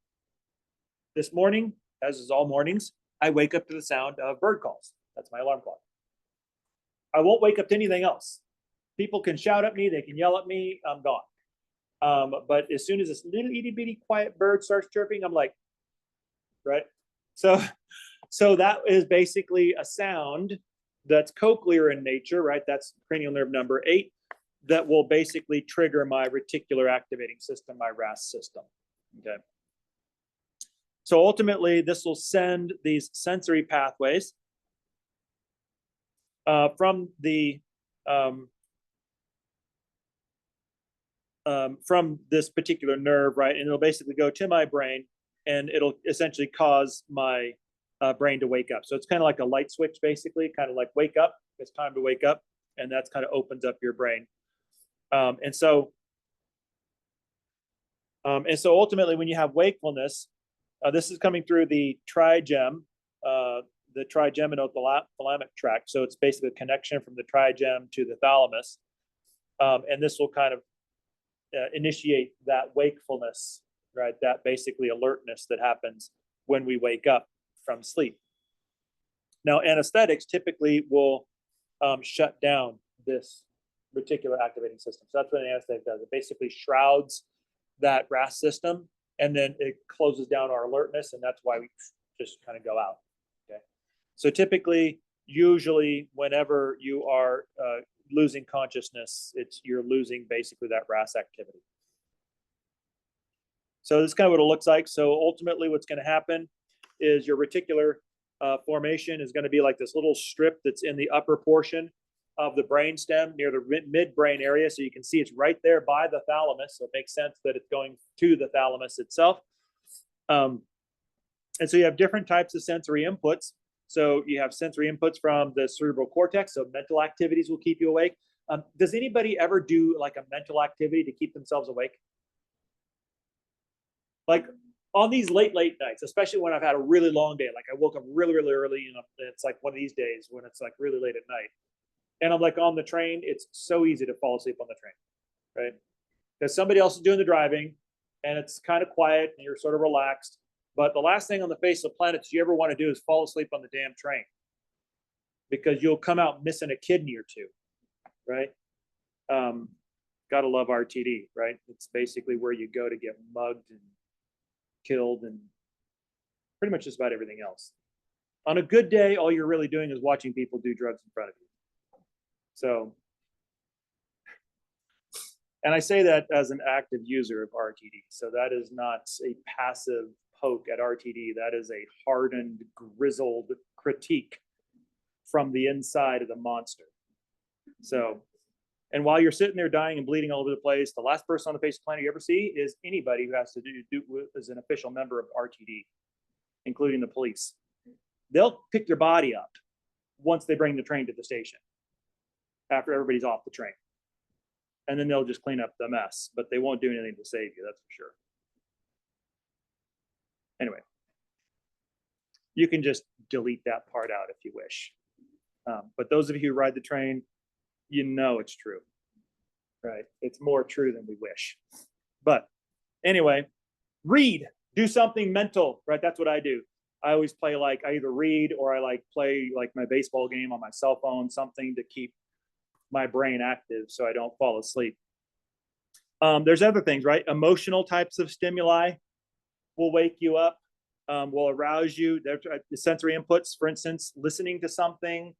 Speaker 1: This morning, as is all mornings, I wake up to the sound of bird calls. That's my alarm clock. I won't wake up to anything else. People can shout at me, they can yell at me, I'm gone. But as soon as this little itty bitty quiet bird starts chirping, I'm like, right? So that is basically a sound that's cochlear in nature, right? That's cranial nerve number 8 that will basically trigger my reticular activating system, my RAS system, okay? So ultimately, this will send these sensory pathways from this particular nerve, right? And it'll basically go to my brain, and it'll essentially cause my brain to wake up. So it's kind of like a light switch, basically, kind of like wake up. It's time to wake up. and that's kind of opens up your brain. And so ultimately, when you have wakefulness, this is coming through the trigeminothalamic tract. So it's basically a connection from the trigem to the thalamus. And this will kind of initiate that wakefulness, right? That basically alertness that happens when we wake up from sleep. Now, anesthetics typically will shut down this reticular activating system. So that's what an anesthetic does. It basically shrouds that RAS system, and then it closes down our alertness, and that's why we just kind of go out. Okay. So typically, usually, whenever you are losing consciousness, you're losing basically that RAS activity. So this is kind of what it looks like. So ultimately, what's going to happen is your reticular formation is going to be like this little strip that's in the upper portion of the brainstem near the midbrain area. So you can see it's right there by the thalamus. So it makes sense that it's going to the thalamus itself. And so you have different types of sensory inputs. So you have sensory inputs from the cerebral cortex. So mental activities will keep you awake. Does anybody ever do like a mental activity to keep themselves awake? Like on these late nights, especially when I've had a really long day, like I woke up really early, you know, it's like one of these days when it's like really late at night. And I'm like on the train, it's so easy to fall asleep on the train, right? Because somebody else is doing the driving and it's kind of quiet and you're sort of relaxed. But the last thing on the face of the planet you ever want to do is fall asleep on the damn train, because you'll come out missing a kidney or two, right? Gotta love RTD, right? It's basically where you go to get mugged and killed and pretty much just about everything else. On a good day, all you're really doing is watching people do drugs in front of you. So, and I say that as an active user of RTD. So that is not a passive poke at RTD. That is a hardened, grizzled critique from the inside of the monster. So, and while you're sitting there dying and bleeding all over the place, the last person on the face of the planet you ever see is anybody who has to do as an official member of RTD, including the police. They'll pick your body up once they bring the train to the station, after everybody's off the train. And then they'll just clean up the mess, but they won't do anything to save you, that's for sure. Anyway, you can just delete that part out if you wish. But those of you who ride the train, you know it's true, right? It's more true than we wish. But anyway, read, do something mental, right? That's what I do. I always play, like, I either read or I like play like my baseball game on my cell phone, something to keep my brain active so I don't fall asleep. There's other things, right? Emotional types of stimuli will wake you up, will arouse you. The sensory inputs, for instance, listening to something,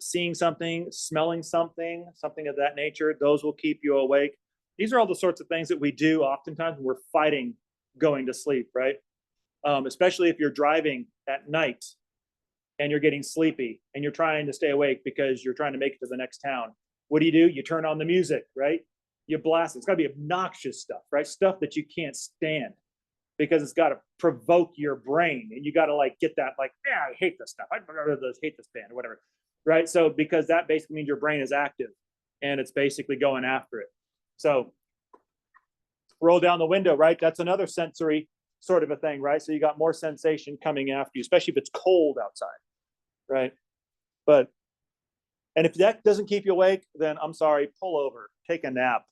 Speaker 1: seeing something, smelling something, something of that nature, those will keep you awake. These are all the sorts of things that we do oftentimes when we're fighting going to sleep, right? Especially if you're driving at night and you're getting sleepy and you're trying to stay awake because you're trying to make it to the next town. What do? You turn on the music, right? You blast it. It's got to be obnoxious stuff, right? Stuff that you can't stand because it's got to provoke your brain, and you got to like get that, like, yeah, I hate this stuff. I hate this band or whatever, right? So because that basically means your brain is active and it's basically going after it. So roll down the window, right? That's another sensory sort of a thing, right? So you got more sensation coming after you, especially if it's cold outside, right? And if that doesn't keep you awake, then I'm sorry, pull over, take a nap,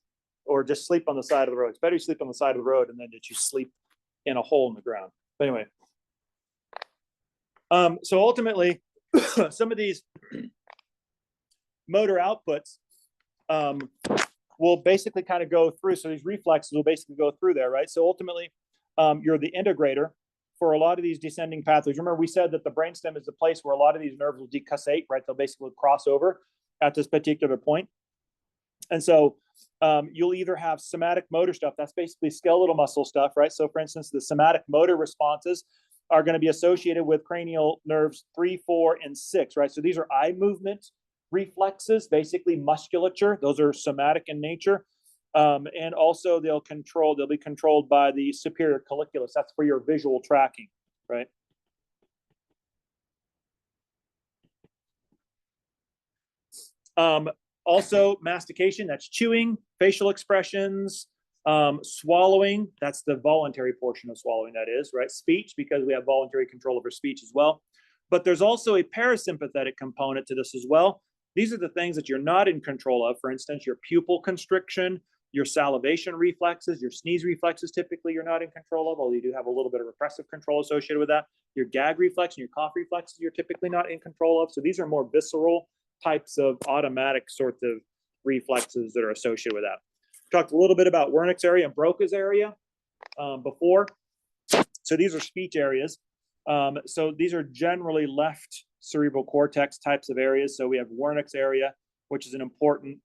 Speaker 1: or just sleep on the side of the road. It's better you sleep on the side of the road and then that you sleep in a hole in the ground. But anyway, so ultimately, some of these motor outputs will basically kind of go through. So these reflexes will basically go through there, right? So ultimately, you're the integrator for a lot of these descending pathways. Remember, we said that the brainstem is the place where a lot of these nerves will decussate, right? They'll basically cross over at this particular point. And so you'll either have somatic motor stuff, that's basically skeletal muscle stuff, right? So for instance, the somatic motor responses are going to be associated with cranial nerves 3, 4, and 6, right? So these are eye movement reflexes, basically musculature. Those are somatic in nature. And also they'll be controlled by the superior colliculus. That's for your visual tracking, right? Also mastication, that's chewing, facial expressions, swallowing, that's the voluntary portion of swallowing, that is, right? Speech, because we have voluntary control over speech as well. But there's also a parasympathetic component to this as well. These are the things that you're not in control of. For instance, your pupil constriction, your salivation reflexes, your sneeze reflexes, typically you're not in control of, although you do have a little bit of repressive control associated with that. Your gag reflex and your cough reflexes, you're typically not in control of. So these are more visceral types of automatic sorts of reflexes that are associated with that. Talked a little bit about Wernicke's area and Broca's area before. So these are speech areas. So these are generally left cerebral cortex types of areas. So we have Wernicke's area, which is an important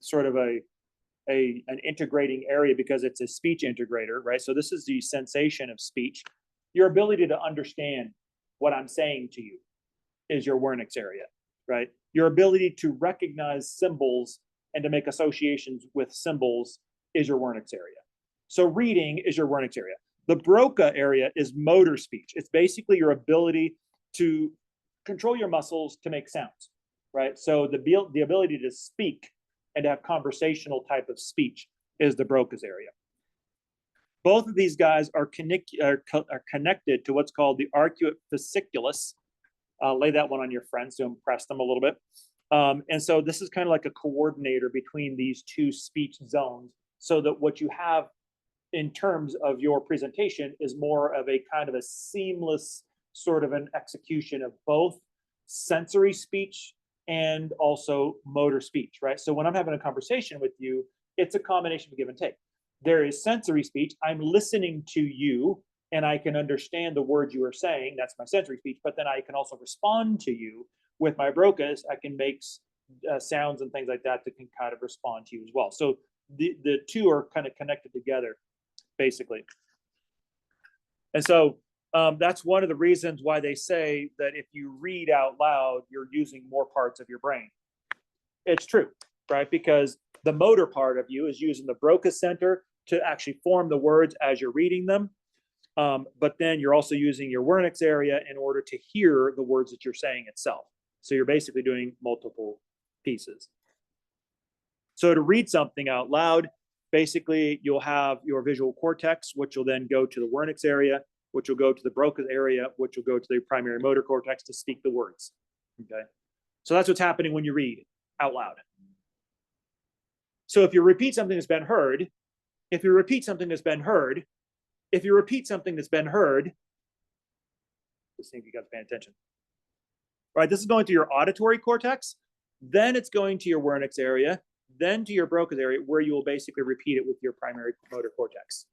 Speaker 1: sort of an integrating area because it's a speech integrator, right? So this is the sensation of speech. Your ability to understand what I'm saying to you is your Wernicke's area, right? Your ability to recognize symbols and to make associations with symbols is your Wernicke's area. So reading is your Wernicke's area. The Broca area is motor speech. It's basically your ability to control your muscles to make sounds, right? So the ability to speak and to have conversational type of speech is the Broca's area. Both of these guys are connected to what's called the arcuate fasciculus. Lay that one on your friends to impress them a little bit. And so this is kind of like a coordinator between these two speech zones, so that what you have in terms of your presentation is more of a kind of a seamless sort of an execution of both sensory speech and also motor speech, right? So when I'm having a conversation with you, it's a combination of give and take. There is sensory speech. I'm listening to you and I can understand the words you are saying. That's my sensory speech. But then I can also respond to you with my Broca's. I can make sounds and things like that that can kind of respond to you as well. So the two are kind of connected together, basically. And so that's one of the reasons why they say that if you read out loud, you're using more parts of your brain. It's true, right? Because the motor part of you is using the Broca center to actually form the words as you're reading them. But then you're also using your Wernicke's area in order to hear the words that you're saying itself. So you're basically doing multiple pieces. So to read something out loud, basically you'll have your visual cortex, which will then go to the Wernicke's area, which will go to the Broca's area, which will go to the primary motor cortex to speak the words. Okay. So that's what's happening when you read out loud. So if you repeat something that's been heard, if you repeat something that's been heard, if you repeat something that's been heard, just think you guys paying attention. All right, this is going to your auditory cortex, then it's going to your Wernicke's area, then to your Broca's area, where you will basically repeat it with your primary motor cortex.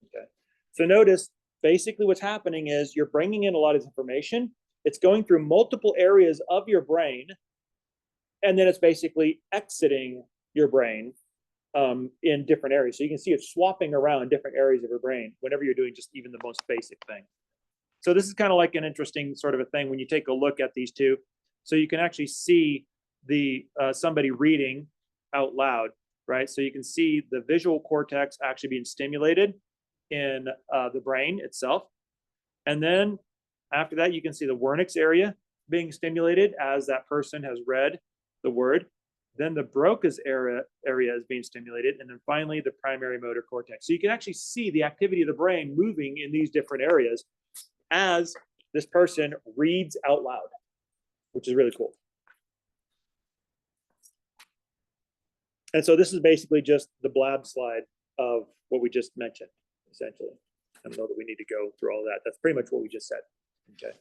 Speaker 1: Okay. So notice, basically what's happening is you're bringing in a lot of information. It's going through multiple areas of your brain, and then it's basically exiting your brain in different areas. So you can see it's swapping around different areas of your brain whenever you're doing just even the most basic thing. So this is kind of like an interesting sort of a thing when you take a look at these two. So you can actually see the somebody reading out loud, right? So you can see the visual cortex actually being stimulated in the brain itself. And then after that, you can see the Wernicke's area being stimulated as that person has read the word. Then the Broca's area is being stimulated. And then finally, the primary motor cortex. So you can actually see the activity of the brain moving in these different areas as this person reads out loud, which is really cool. And so this is basically just the blab slide of what we just mentioned, essentially. I don't know that we need to go through all that. That's pretty much what we just said. Okay.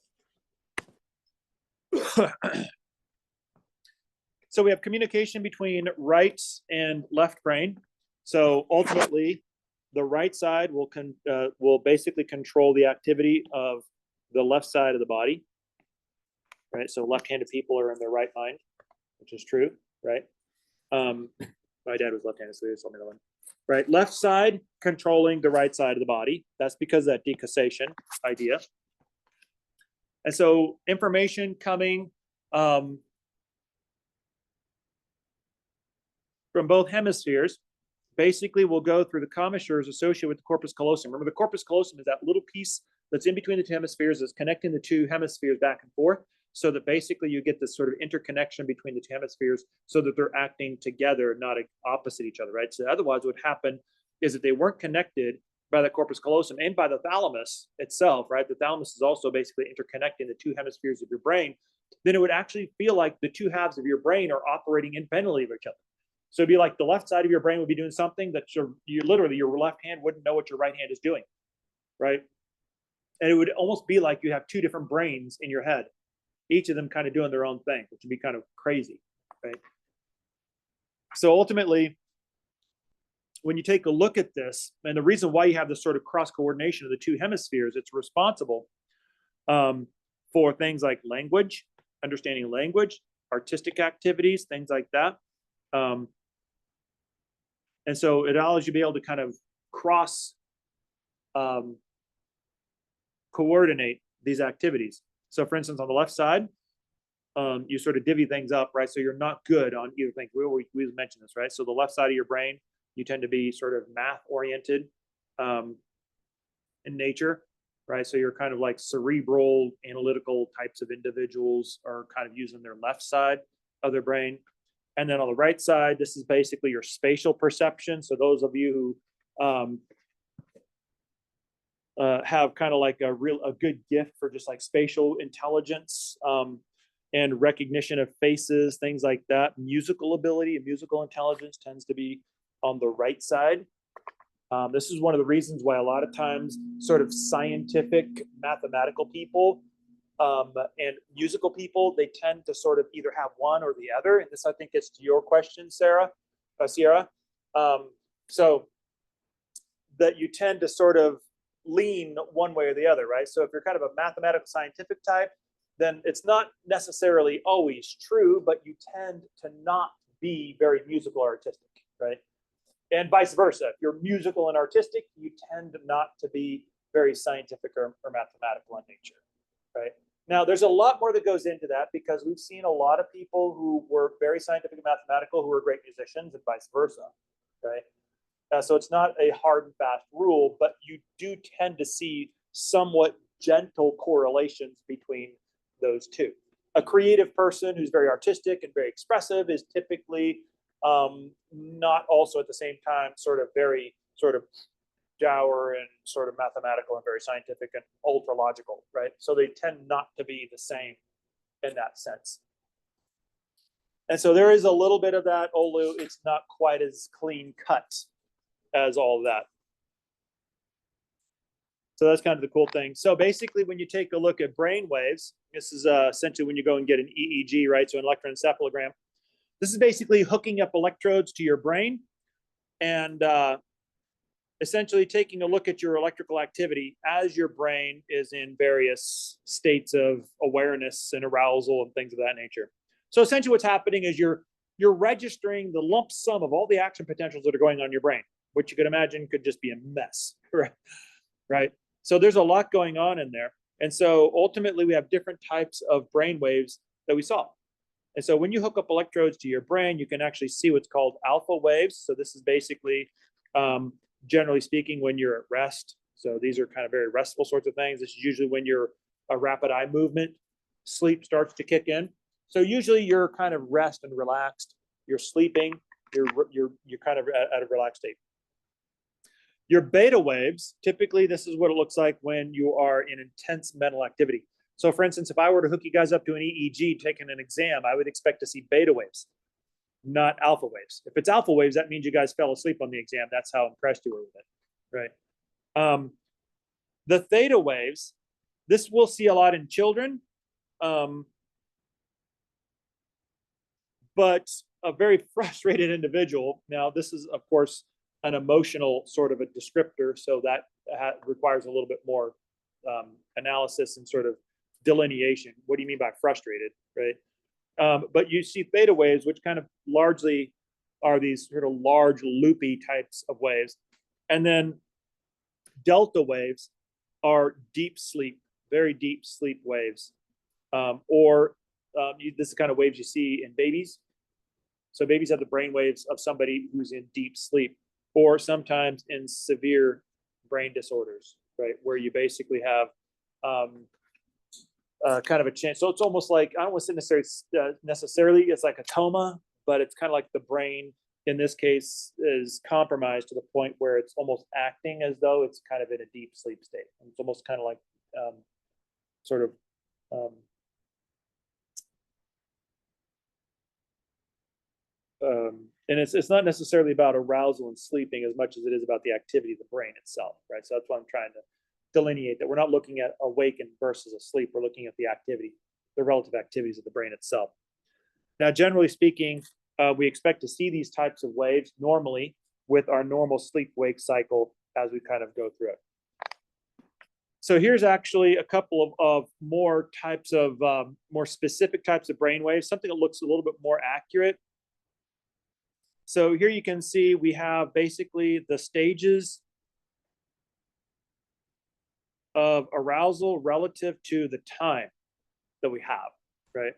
Speaker 1: So we have communication between right and left brain. So ultimately, the right side will basically control the activity of the left side of the body, right? So left-handed people are in their right mind, which is true, right? My dad was left-handed, so he told me that one. Right, left side controlling the right side of the body. That's because of that decussation idea. And so information coming from both hemispheres basically will go through the commissures associated with the corpus callosum. Remember, the corpus callosum is that little piece that's in between the two hemispheres that's connecting the two hemispheres back and forth. so that basically you get this sort of interconnection between the two hemispheres so that they're acting together, not opposite each other, right? So otherwise what would happen is that they weren't connected by the corpus callosum and by the thalamus itself, right? The thalamus is also basically interconnecting the two hemispheres of your brain. Then it would actually feel like the two halves of your brain are operating independently of each other. So it'd be like the left side of your brain would be doing something that you literally, your left hand wouldn't know what your right hand is doing, right? And it would almost be like you have two different brains in your head, each of them kind of doing their own thing, which would be kind of crazy, right? So ultimately, when you take a look at this, and the reason why you have this sort of cross coordination of the two hemispheres, it's responsible for things like language, understanding language, artistic activities, things like that. And so it allows you to be able to kind of cross coordinate these activities. So for instance, on the left side, you sort of divvy things up, right? So you're not good on either thing. We mentioned this, right? So the left side of your brain, you tend to be sort of math oriented in nature, right? So you're kind of like cerebral, analytical types of individuals are kind of using their left side of their brain. And then on the right side, this is basically your spatial perception. So those of you who have kind of like a good gift for just like spatial intelligence and recognition of faces, things like that. Musical ability and musical intelligence tends to be on the right side. This is one of the reasons why a lot of times sort of scientific mathematical people and musical people, they tend to sort of either have one or the other. And this, I think, gets to your question, Sierra. So that you tend to sort of lean one way or the other, right? So if you're kind of a mathematical scientific type, then it's not necessarily always true, but you tend to not be very musical or artistic, right? And vice versa. If you're musical and artistic, you tend not to be very scientific or mathematical in nature, right? Now, there's a lot more that goes into that because we've seen a lot of people who were very scientific and mathematical who were great musicians and vice versa, right? So it's not a hard and fast rule, but you do tend to see somewhat gentle correlations between those two. A creative person who's very artistic and very expressive is typically not also at the same time sort of very sort of dour and sort of mathematical and very scientific and ultra logical, right? So they tend not to be the same in that sense. And so there is a little bit of that, although it's not quite as clean cut as all of that. So that's kind of the cool thing. So basically, when you take a look at brain waves, this is essentially when you go and get an EEG, right? So an electroencephalogram. This is basically hooking up electrodes to your brain and essentially taking a look at your electrical activity as your brain is in various states of awareness and arousal and things of that nature. So essentially what's happening is you're registering the lump sum of all the action potentials that are going on in your brain, which you could imagine could just be a mess, right? So there's a lot going on in there. And so ultimately we have different types of brain waves that we saw. And so when you hook up electrodes to your brain, you can actually see what's called alpha waves. So this is basically, generally speaking, when you're at rest. So these are kind of very restful sorts of things. This is usually when you're a rapid eye movement, sleep starts to kick in. So usually you're kind of rest and relaxed. You're sleeping. You're kind of at a relaxed state. Your beta waves, typically this is what it looks like when you are in intense mental activity. So for instance, if I were to hook you guys up to an EEG, taking an exam, I would expect to see beta waves, not alpha waves. If it's alpha waves, that means you guys fell asleep on the exam. That's how impressed you were with it, right? The theta waves, this we'll see a lot in children, but a very frustrated individual. Now, this is, of course, an emotional sort of a descriptor, so that requires a little bit more analysis and sort of delineation. What do you mean by frustrated, right? But you see theta waves, which kind of largely are these sort of large loopy types of waves. And then delta waves are deep sleep, very deep sleep waves. This is the kind of waves you see in babies. So babies have the brain waves of somebody who's in deep sleep, or sometimes in severe brain disorders, right? Where you basically have kind of a change. So it's almost like, I don't want to say necessarily it's like a coma, but it's kind of like the brain in this case is compromised to the point where it's almost acting as though it's kind of in a deep sleep state. And it's almost kind of like sort of and it's not necessarily about arousal and sleeping as much as it is about the activity of the brain itself, right? So that's what I'm trying to delineate, that we're not looking at awakened versus asleep. We're looking at the activity, the relative activities of the brain itself. Now, generally speaking, we expect to see these types of waves normally with our normal sleep-wake cycle as we kind of go through it. So here's actually a couple of more types of, more specific types of brain waves, something that looks a little bit more accurate. So here you can see we have basically the stages of arousal relative to the time that we have, right?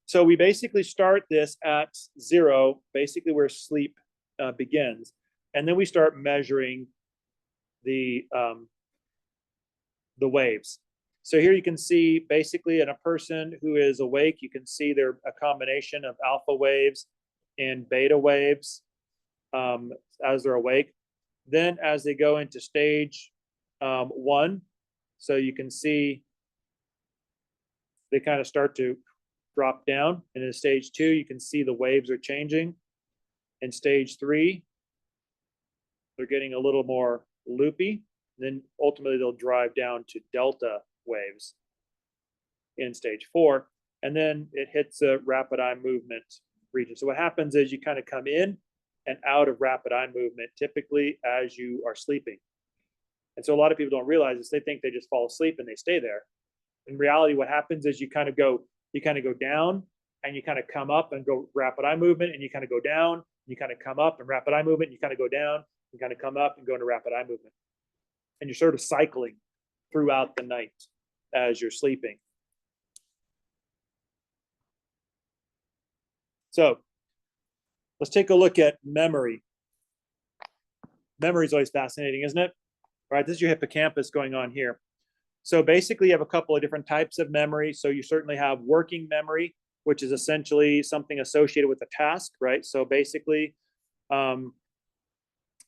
Speaker 1: So we basically start this at 0, basically where sleep begins, and then we start measuring the waves. So here you can see basically in a person who is awake, you can see they're a combination of alpha waves and beta waves as they're awake. Then as they go into stage 1, so you can see they kind of start to drop down. And in stage 2, you can see the waves are changing. In stage 3, they're getting a little more loopy. Then ultimately they'll drive down to delta waves in stage 4. And then it hits a rapid eye movement region. So what happens is you kind of come in and out of rapid eye movement typically as you are sleeping. And so a lot of people don't realize this. They think they just fall asleep and they stay there. In reality, what happens is you kind of go down and you kind of come up and go rapid eye movement, and you kind of go down, you kind of come up and rapid eye movement, and you kind of go down, you kind of come up and go into rapid eye movement. And you're sort of cycling throughout the night as you're sleeping. So let's take a look at memory. Memory is always fascinating, isn't it? All right, this is your hippocampus going on here. So basically you have a couple of different types of memory. So you certainly have working memory, which is essentially something associated with a task, right? So basically,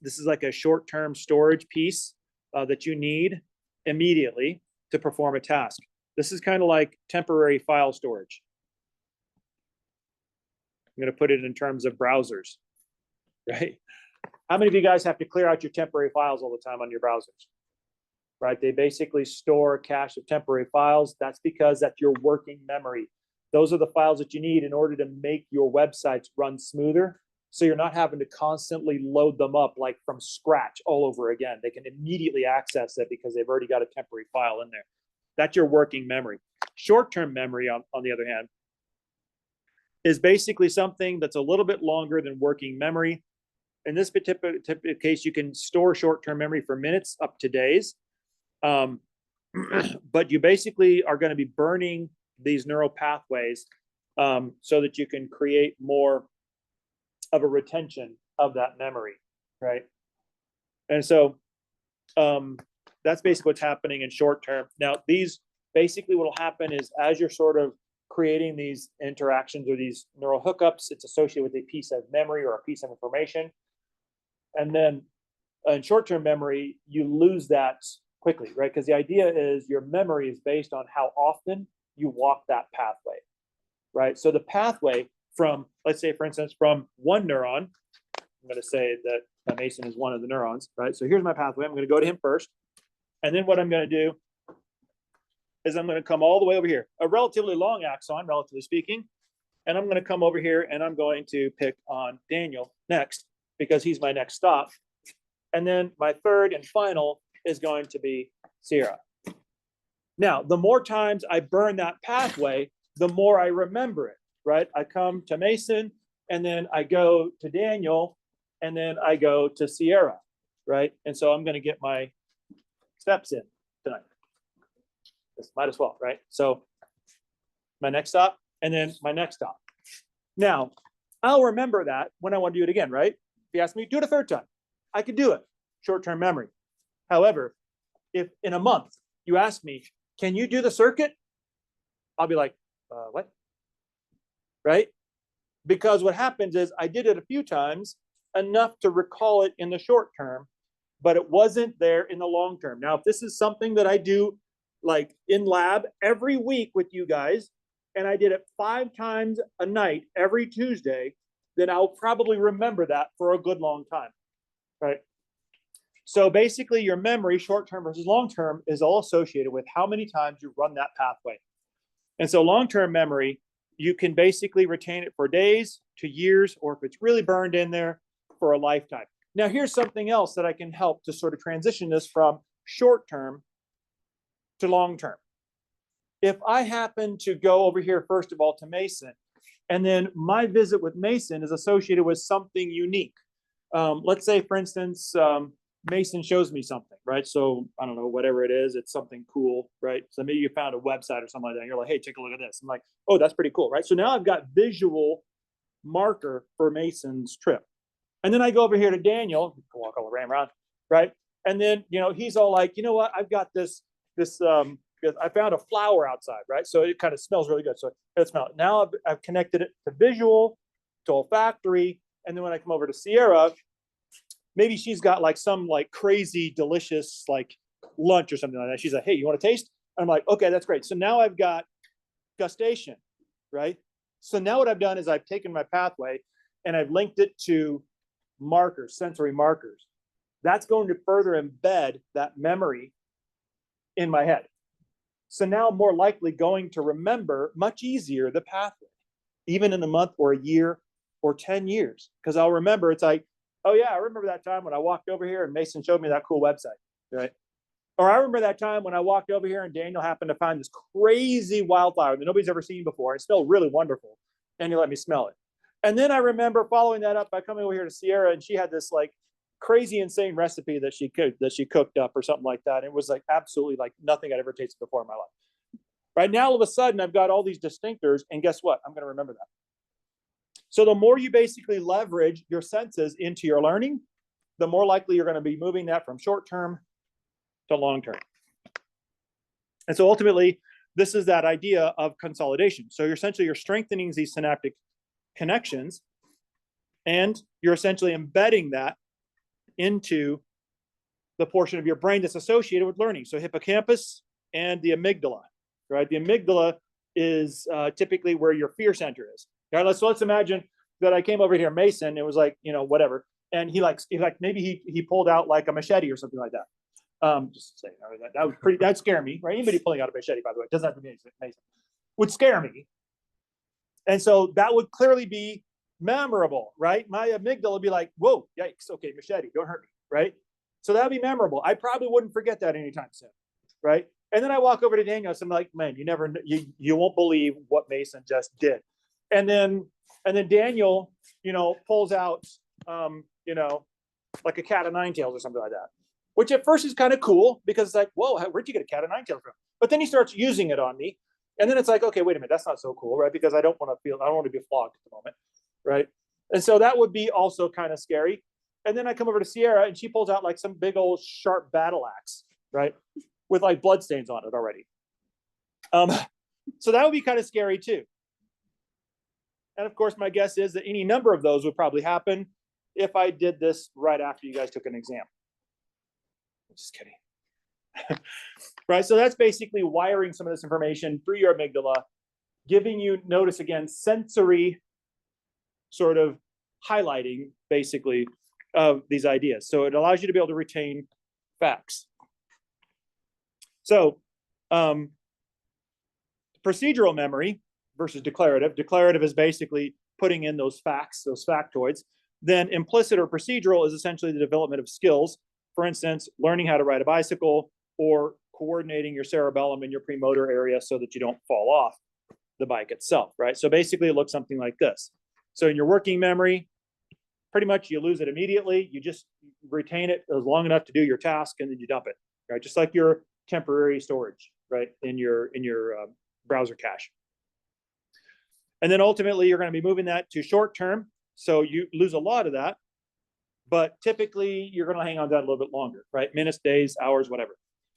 Speaker 1: this is like a short-term storage piece that you need immediately to perform a task. This is kind of like temporary file storage. I'm going to put it in terms of browsers, right? How many of you guys have to clear out your temporary files all the time on your browsers? Right? They basically store a cache of temporary files. That's because that's your working memory. Those are the files that you need in order to make your websites run smoother. So you're not having to constantly load them up like from scratch all over again. They can immediately access it because they've already got a temporary file in there. That's your working memory. Short-term memory, on the other hand, is basically something that's a little bit longer than working memory. In this particular case, you can store short-term memory for minutes up to days. But you basically are going to be burning these neural pathways so that you can create more of a retention of that memory, right? And so that's basically what's happening in short term. Now, these basically what will happen is as you're sort of creating these interactions or these neural hookups, it's associated with a piece of memory or a piece of information. And then in short-term memory, you lose that quickly, right? Because the idea is your memory is based on how often you walk that pathway, right? So the pathway from, let's say, for instance, from one neuron, I'm going to say that Mason is one of the neurons, right? So here's my pathway. I'm going to go to him first. And then what I'm going to do is I'm going to come all the way over here, a relatively long axon, relatively speaking. And I'm going to come over here and I'm going to pick on Daniel next because he's my next stop. And then my third and final is going to be Sierra. Now, the more times I burn that pathway, the more I remember it, right? I come to Mason, and then I go to Daniel, and then I go to Sierra, right? And so I'm going to get my steps in tonight. This might as well, right? So my next stop, and then my next stop. Now, I'll remember that when I want to do it again, right? If you ask me, do it a third time. I could do it, short-term memory. However, if in a month you ask me, can you do the circuit? I'll be like, what? Right? Because what happens is I did it a few times, enough to recall it in the short term, but it wasn't there in the long term. Now, if this is something that I do like in lab every week with you guys, and I did it 5 times a night every Tuesday, then I'll probably remember that for a good long time, right? So basically your memory, short-term versus long-term, is all associated with how many times you run that pathway. And so long-term memory, you can basically retain it for days to years, or if it's really burned in there, for a lifetime. Now, here's something else that I can help to sort of transition this from short-term to long-term. If I happen to go over here, first of all, to Mason, and then my visit with Mason is associated with something unique. Let's say, for instance, Mason shows me something, right? So I don't know, whatever it is, it's something cool, right? So maybe you found a website or something like that, and you're like, hey, take a look at this. I'm like, oh, that's pretty cool, right? So now I've got visual marker for Mason's trip. And then I go over here to Daniel, walk all around, right? And then, you know, he's all like, you know what? I've got this, I found a flower outside, right? So it kind of smells really good. So it smells. Now I've connected it to visual, to olfactory. And then when I come over to Sierra, maybe she's got like some like crazy delicious like lunch or something like that. She's like, hey, you want to taste? I'm like, okay, that's great. So now I've got gustation, right? So now what I've done is I've taken my pathway and I've linked it to markers, sensory markers. That's going to further embed that memory in my head. So now I'm more likely going to remember much easier the pathway, even in a month or a year or 10 years. Because I'll remember, it's like, oh yeah, I remember that time when I walked over here and Mason showed me that cool website, right? Or I remember that time when I walked over here and Daniel happened to find this crazy wildflower that nobody's ever seen before. It smelled really wonderful. And he let me smell it. And then I remember following that up by coming over here to Sierra, and she had this like crazy, insane recipe that she cooked up or something like that. It was like absolutely like nothing I'd ever tasted before in my life. Right now, all of a sudden, I've got all these distinctors, and guess what? I'm going to remember that. So the more you basically leverage your senses into your learning, the more likely you're going to be moving that from short term to long term. And so ultimately, this is that idea of consolidation. So you're strengthening these synaptic connections, and you're essentially embedding that into the portion of your brain that's associated with learning. So hippocampus and the amygdala, right? The amygdala is typically where your fear center is. All right, so let's imagine that I came over here, Mason, it was like, you know, whatever. And he maybe he pulled out like a machete or something like that. Just saying, that'd scare me, right? Anybody pulling out a machete, by the way, doesn't have to be Mason, would scare me. And so that would clearly be memorable, right? My amygdala would be like, whoa, yikes, okay, machete, don't hurt me, right? So that would be memorable. I probably wouldn't forget that anytime soon, right? And then I walk over to Daniel, so I'm like, man, you won't believe what Mason just did. And then Daniel, you know, pulls out, you know, like a cat of nine tails or something like that, which at first is kind of cool because it's like, whoa, where'd you get a cat of nine tails from? But then he starts using it on me. And then it's like, okay, wait a minute, that's not so cool, right? Because I don't want to be flogged at the moment, right? And so that would be also kind of scary. And then I come over to Sierra and she pulls out like some big old sharp battle axe, right? With like bloodstains on it already. So that would be kind of scary too. And of course, my guess is that any number of those would probably happen if I did this right after you guys took an exam. Just kidding. Right, so that's basically wiring some of this information through your amygdala, giving you, notice again, sensory sort of highlighting basically of these ideas. So it allows you to be able to retain facts. So procedural memory versus declarative. Declarative is basically putting in those facts, those factoids. Then implicit or procedural is essentially the development of skills. For instance, learning how to ride a bicycle or coordinating your cerebellum in your premotor area so that you don't fall off the bike itself, right? So basically it looks something like this. So in your working memory, pretty much you lose it immediately. You just retain it as long enough to do your task and then you dump it, right? Just like your temporary storage, right? In your browser cache. And then ultimately you're going to be moving that to short term. So you lose a lot of that, but typically you're going to hang on to that a little bit longer, right? Minutes, days, hours, whatever.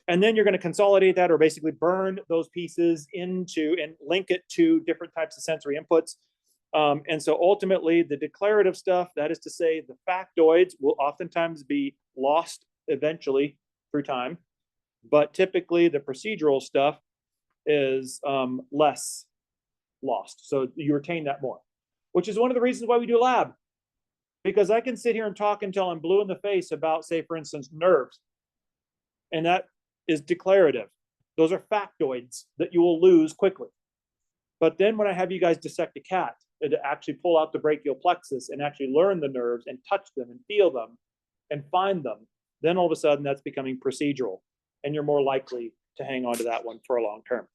Speaker 1: And then you're going to consolidate that or basically burn those pieces into and link it to different types of sensory inputs. And so ultimately the declarative stuff, that is to say the factoids, will oftentimes be lost eventually through time, but typically the procedural stuff is less lost. So you retain that more, which is one of the reasons why we do lab, because I can sit here and talk until I'm blue in the face about, say, for instance, nerves. And that is declarative. Those are factoids that you will lose quickly. But then when I have you guys dissect a cat and to actually pull out the brachial plexus and actually learn the nerves and touch them and feel them and find them, then all of a sudden that's becoming procedural and you're more likely to hang on to that one for a long term.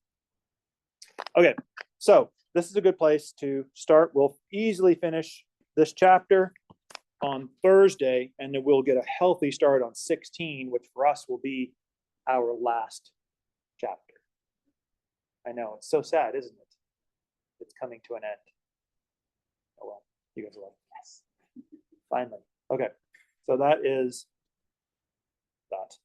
Speaker 1: Okay, so this is a good place to start. We'll easily finish this chapter on Thursday, and then we'll get a healthy start on 16, which for us will be our last chapter. I know, it's so sad, isn't it? It's coming to an end. Oh well, you guys are like, yes, finally. Okay, so that is that.